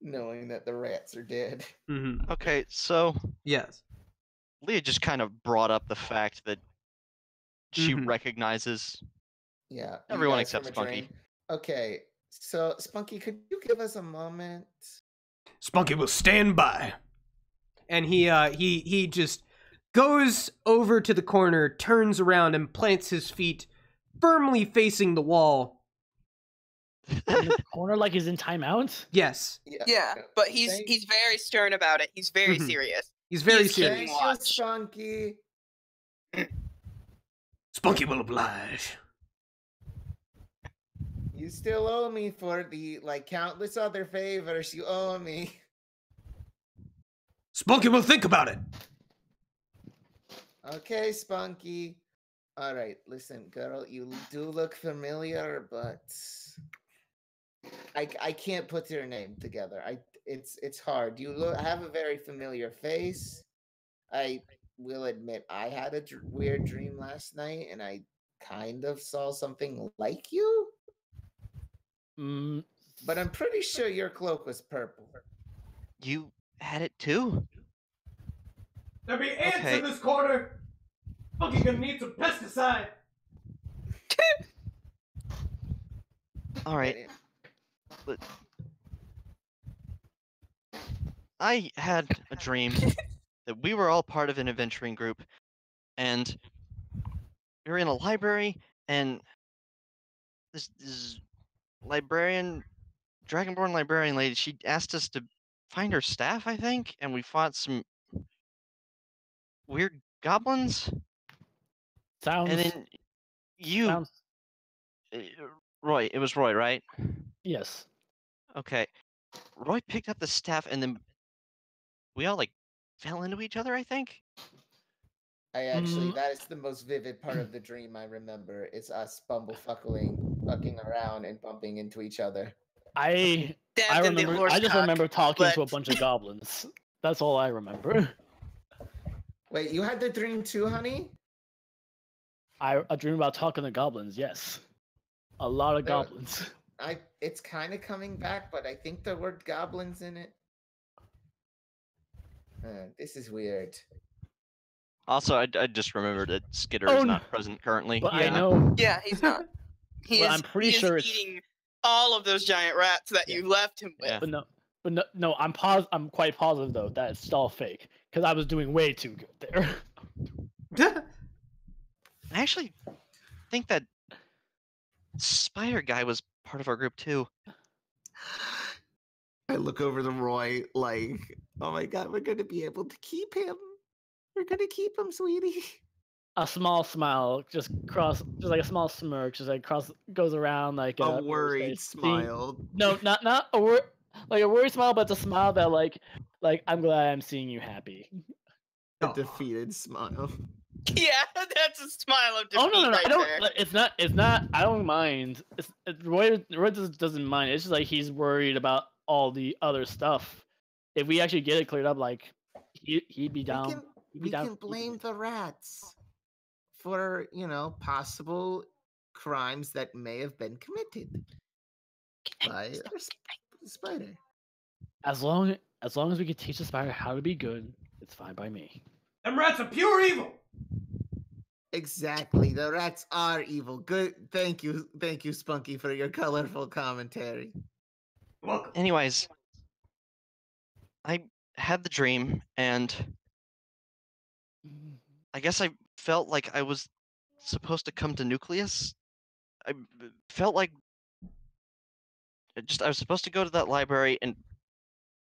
knowing that the rats are dead. Mm-hmm. Okay, so Yes. Leah just kind of brought up the fact that she Mhm. recognizes Yeah. you everyone guys except from a Spunky. dream. Okay, so Spunky, could you give us a moment? Spunky will stand by. And he just goes over to the corner, turns around, and plants his feet firmly facing the wall. In the corner like he's in timeout? Yes. Yeah, but he's very stern about it. He's very Mhm. serious. He's very He's serious. keeping Thank you, watch. Spunky. Spunky will oblige. You still owe me for the countless other favors you owe me. Spunky will think about it. Okay, Spunky. All right, listen, girl, you do look familiar, but I can't put your name together. It's hard. You have a very familiar face. I will admit I had a weird dream last night, and I kind of saw something like you. But I'm pretty sure your cloak was purple. You had it too? There'll be ants Okay. in this corner. Spunky gonna need some pesticide. All right. But I had a dream that we were all part of an adventuring group, and we were in a library, and this librarian, dragonborn librarian lady, she asked us to find her staff, I think, and we fought some weird goblins. Sounds. And then you, Sounds. Roy, it was Roy, right? Yes. Okay. Roy picked up the staff, and then we all like fell into each other, I think. I actually, that is the most vivid part of the dream I remember. It's us fucking around and bumping into each other. I remember. I just remember talking to a bunch of goblins. That's all I remember. Wait, you had the dream too, honey? I dream about talking to goblins. Yes, a lot of goblins. It's kind of coming back, but I think the word goblins in it. This is weird. Also, I just remembered that Skitter is not present currently. But I know. Yeah, he's not. I'm pretty sure it's eating all of those giant rats that you left him with. Yeah. But no, I'm quite positive though that it's all fake because I was doing way too good there. I actually think that Spider guy was part of our group too. I look over to Roy like, oh my god, we're gonna be able to keep him. We're gonna keep him, sweetie. A small smile just like a small smirk, just like goes around like A worried smile. No, not a like a worried smile, but it's a smile that like I'm glad I'm seeing you happy. A defeated smile. Yeah, that's a smile of defeat. Oh no, right I don't. there. It's not. I don't mind. Roy doesn't mind. It's just like he's worried about all the other stuff. If we actually get it cleared up, like he'd be down. We can blame the rats for, possible crimes that may have been committed by the spider. As long as we can teach the spider how to be good, it's fine by me. Them rats are pure evil. Exactly, the rats are evil. Good, thank you, Spunky, for your colorful commentary. Welcome. Anyways, I had the dream, and I guess I felt like I was supposed to come to Nucleus. I felt like I was supposed to go to that library and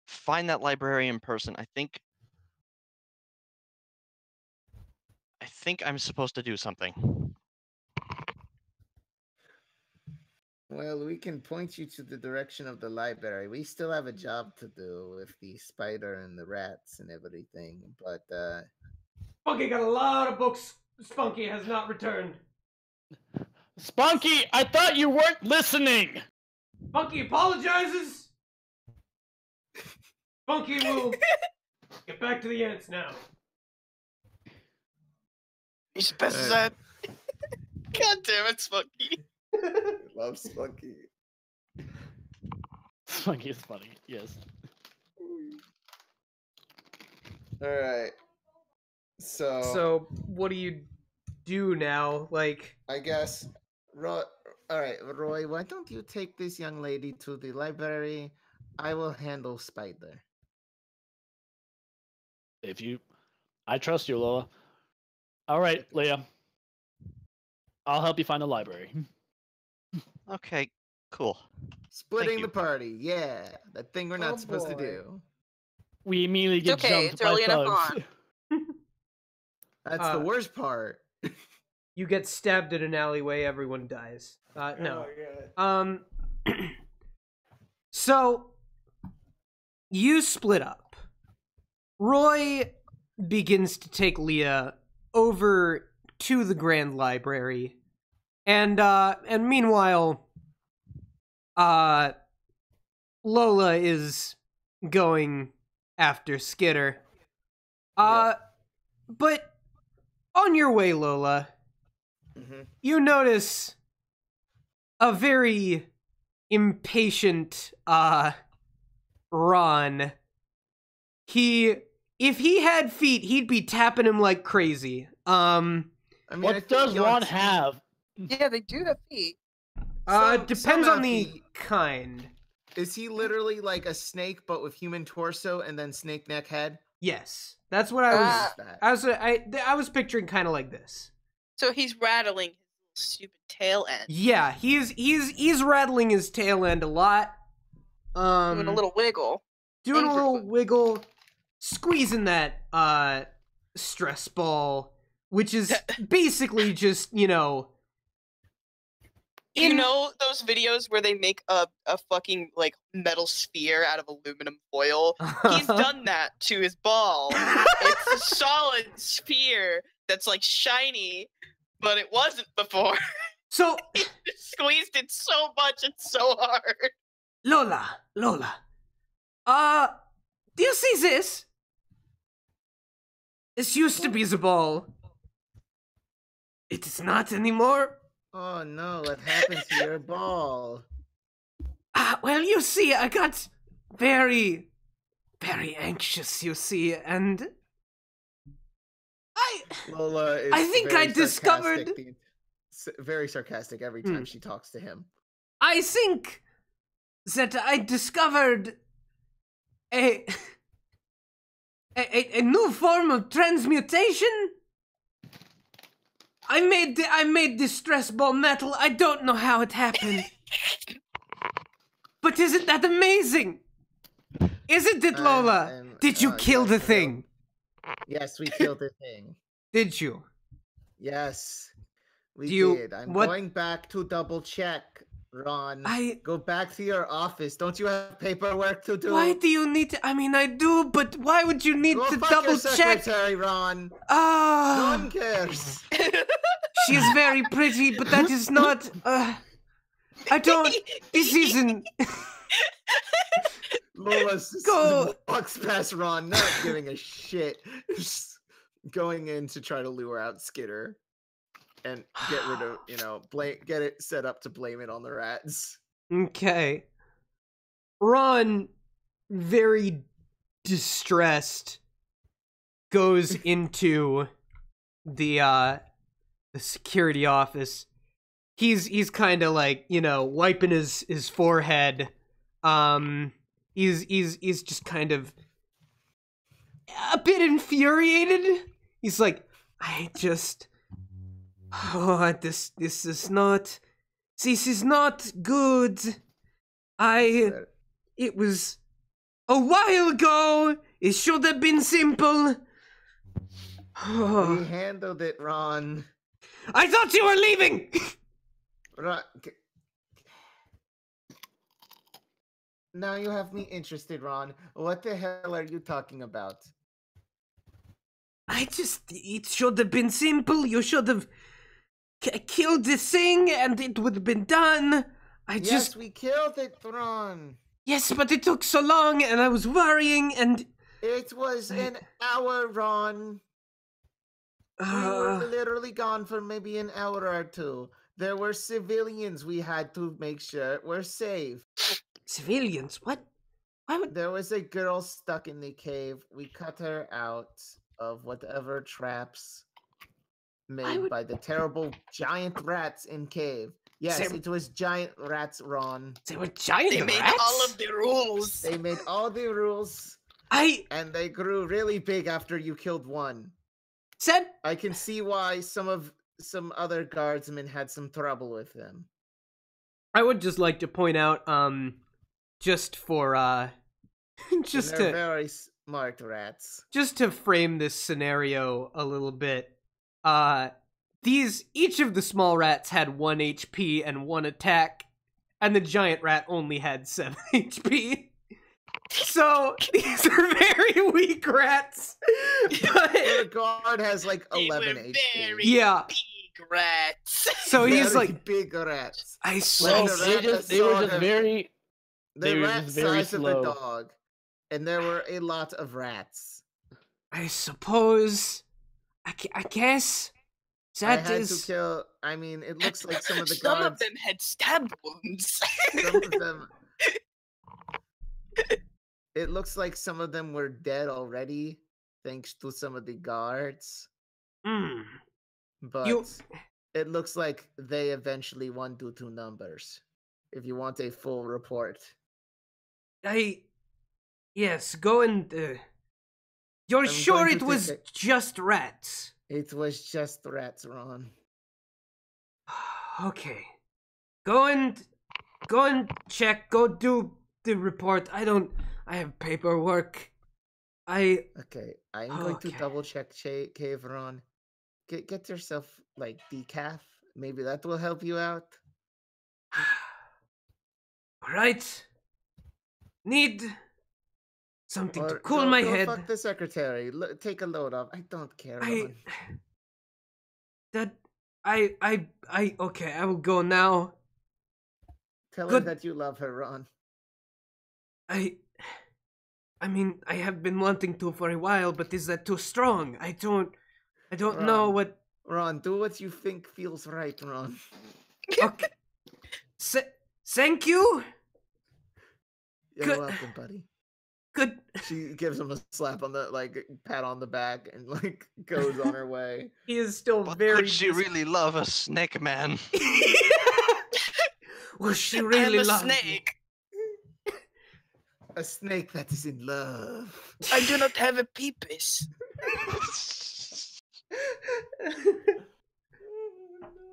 find that librarian person. I think I'm supposed to do something. Well, we can point you to the direction of the library. We still have a job to do with the spider and the rats and everything, but Spunky got a lot of books Spunky has not returned. Spunky, I thought you weren't listening. Spunky apologizes. Spunky will get back to the ants now. He's best as that. God damn it, Spunky. love Spunky. Spunky is funny. Yes. All right. So what do you do now? Like, I guess, Roy. All right, Roy. Why don't you take this young lady to the library? I will handle Spider. I trust you, Lola. All right, Leah. I'll help you find a library. Okay, cool. Splitting the party. Yeah, that thing we're not supposed to boy. do. We immediately get jumped It's by early enough thugs. on. That's the worst part. you get stabbed in an alleyway, everyone dies. No. So you split up. Roy begins to take Leah over to the Grand Library, and meanwhile, Lola is going after Skitter. But on your way, Lola, you notice a very impatient Ron. If he had feet, he'd be tapping him like crazy. What does Ron have? Yeah, they do have feet. Depends on the kind. Is he literally like a snake but with human torso and then snake neck head? Yes, that's what I was picturing, kind of like this. So he's rattling his stupid tail end. Yeah, he's rattling his tail end a lot. Doing a little wiggle. Doing a little wiggle, squeezing that stress ball, which is basically just, You know those videos where they make a fucking like metal sphere out of aluminum foil? He's done that to his ball. It's a solid sphere that's like shiny, but it wasn't before. So he squeezed it so much, it's so hard. Lola. Do you see this? This used to be the ball. It is not anymore. Oh no, what happened to your ball? Well, you see, I got very, very anxious, you see, and Lola is I think I discovered... Very sarcastic every time she talks to him. I think that I discovered a new form of transmutation. I made this stress ball metal. I don't know how it happened. But isn't that amazing? Isn't it, Lola? Did you kill the thing? Yes, we killed the thing. Did you? Yes, we did. I'm what? going back to double check, Ron. Go back to your office. Don't you have paperwork to do? Why do you need to? I mean, I do, but why would you need to double your check? Secretary, Ron. No one cares. She's very pretty, but that is not. I don't. This isn't. Lola walks past Ron, not giving a shit. Just going in to try to lure out Skitter and get rid of, get it set up to blame it on the rats. Okay. Ron, very distressed, goes into the security office. He's kind of like, wiping his forehead. He's just kind of a bit infuriated. He's like, this is not good. It was a while ago. It should have been simple. We handled it, Ron. I thought you were leaving. Ron, now you have me interested, Ron. What the hell are you talking about? It should have been simple. You should have killed this thing and it would have been done. Yes, we killed it, Ron. Yes, but it took so long and I was worrying and... It was an hour, Ron. We were literally gone for maybe an hour or two. There were civilians we had to make sure were safe. Civilians? What? Why would... There was a girl stuck in the cave. We cut her out of whatever traps made by the terrible giant rats in cave. Yes, it was giant rats, Ron. They were giant rats? They made all of the rules. They made all the rules. And they grew really big after you killed one. I can see why some other guardsmen had some trouble with them. I would just like to point out, just for, they're very smart rats. Just to frame this scenario a little bit, each of the small rats had 1 HP and 1 attack, and the giant rat only had 7 HP. So, these are very weak rats. But the guard has like 11 HP. Very big rats. So he's like big rats. They were just very size slow. of the dog, and there were a lot of rats. I suppose. I guess that I had to kill. I mean, it looks like some of the guards. Some of them had stab wounds. Some of them. It looks like some of them were dead already, thanks to some of the guards. But it looks like they eventually won due to numbers. If you want a full report. Yes, go and... You're sure it was just rats? It was just rats, Ron. Okay. Go and check, go do the report. I have paperwork. Okay, I'm going to double check Cave, Ron. Get yourself, like, decaf. Maybe that will help you out. Alright. Need something to cool my head. Fuck the secretary. Take a load off. I don't care, Ron. Okay, I will go now. Tell her that you love her, Ron. I mean, I have been wanting to for a while, but is that too strong? I don't Ron, know what... Ron, do what you think feels right, Ron. Okay. Thank you. You're welcome, buddy. Good. She gives him a slap on the, pat on the back and, goes on her way. He is still very... Would she really love a snake man? Well, she really loves a snake. A snake that is in love. I do not have a peepus.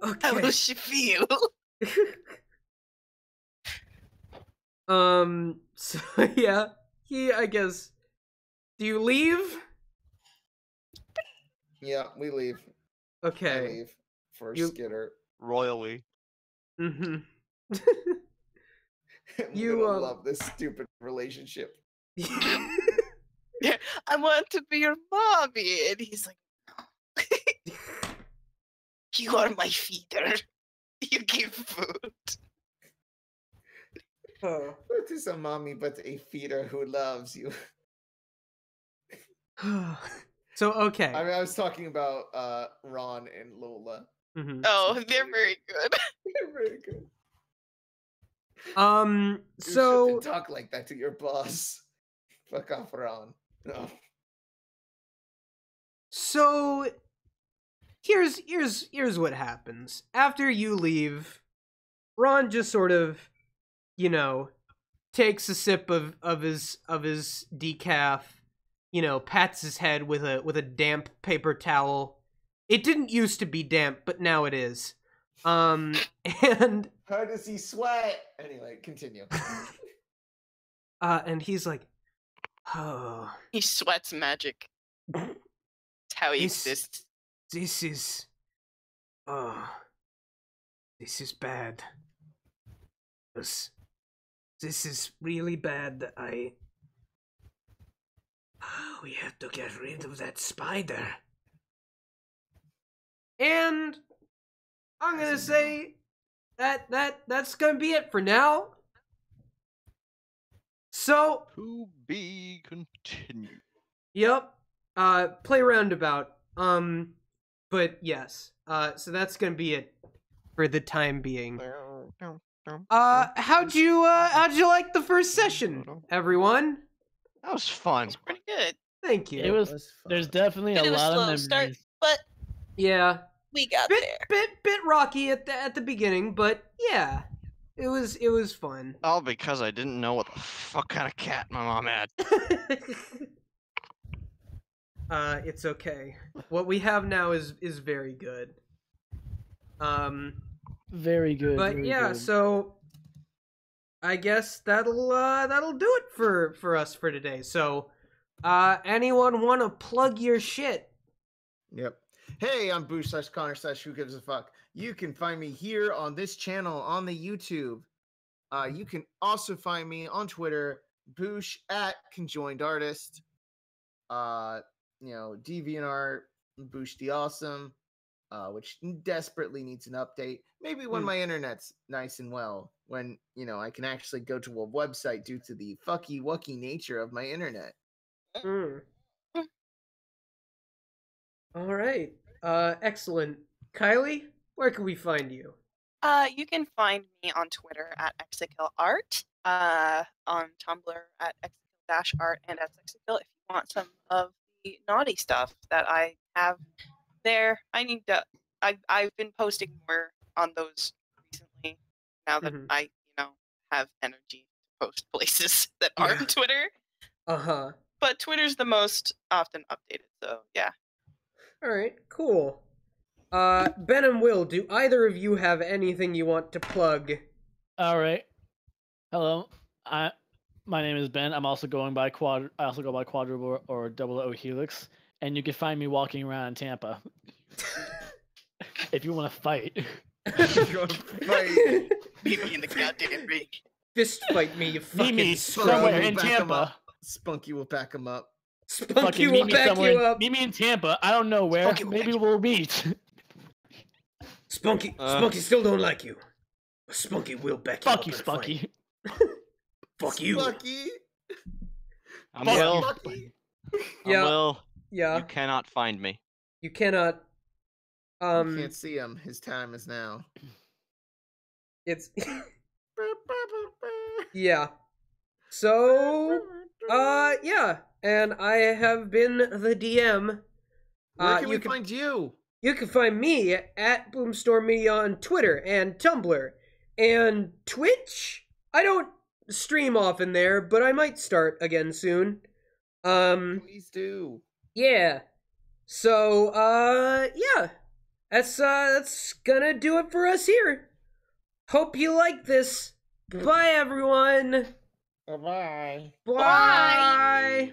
Okay. How does she feel? So yeah, I guess. Do you leave? Yeah, we leave. Okay. I leave for You- Skitter. Royally. Mm-hmm. I'm You, gonna love this stupid relationship. Yeah, I want to be your mommy. And he's like, you are my feeder. You give food. Oh. What is a mommy but a feeder who loves you? So okay. I mean, I was talking about Ron and Lola. Mm-hmm. Oh, they're very good. They're very good. You So shouldn't talk like that to your boss. Fuck off, Ron. No. So here's what happens. After you leave, Ron just sort of, you know, takes a sip of his decaf, you know, pats his head with a damp paper towel. It didn't used to be damp, but now it is. And How does he sweat? Anyway, continue. and he's like, oh, He sweats magic. That's how he This- exists. this is, oh, this is bad. This is really bad. We have to get rid of that spider. And I'm gonna say that's gonna be it for now. So, To be continued. yep. Play roundabout. But yes. So that's gonna be it for the time being. How'd you like the first session, everyone? That was fun. It's pretty good. Thank you. It was. fun. There's definitely Bit a of a lot of slow memories. start, but Yeah. we got Bit there. bit rocky at the beginning, but yeah. It was fun. All because I didn't know what the fuck kind of cat my mom had. It's okay. What we have now is very good. Very good. But very yeah, good. so I guess that'll do it for us for today. So, anyone want to plug your shit? Yep. Hey, I'm Boosh/Connor/Who Gives a Fuck. You can find me here on this channel on the YouTube. You can also find me on Twitter, Boosh at ConjoinedArtist. DeviantArt, Boosh the Awesome, which desperately needs an update. Maybe when my internet's nice and well, when I can actually go to a website due to the fucky wucky nature of my internet. All right. Excellent. Kylie, where can we find you? You can find me on Twitter at exakillart, on Tumblr at exakill-art, and at Sexikill if you want some of the naughty stuff that I have there. I've been posting more on those recently now that I, have energy to post places that aren't Twitter. Uh-huh. But Twitter's the most often updated, so yeah. All right, cool. Ben and Will, do either of you have anything you want to plug? All right. Hello. My name is Ben. I'm also going by I also go by Quadruple or Double O Helix, and you can find me walking around Tampa. If you want to fight. If you want to fight, Meet me in the goddamn ring. Fist fight me, you fucking me scrub. somewhere in back 'em Tampa. up. Spunky will back him up. Spunky Fucking will meet me back somewhere. you up. Meet me in Tampa. I don't know where. Spunky will Maybe back we'll meet. Spunky still don't like you. Spunky will back you up. Fuck you, in a Spunky. fight. Fuck you. Spunky. I'm Fuck Will. Spunky. Yeah. I'm Will. Yeah. You cannot find me. You cannot. You can't see him. His time is now. It's yeah. So yeah, and I have been the DM. Where can you we find you? You can find me at Boomstorm Media on Twitter and Tumblr and Twitch. I don't stream often there, but I might start again soon. Please do. Yeah. So, yeah. that's gonna do it for us here. Hope you like this. Bye, everyone. Bye-bye. Bye.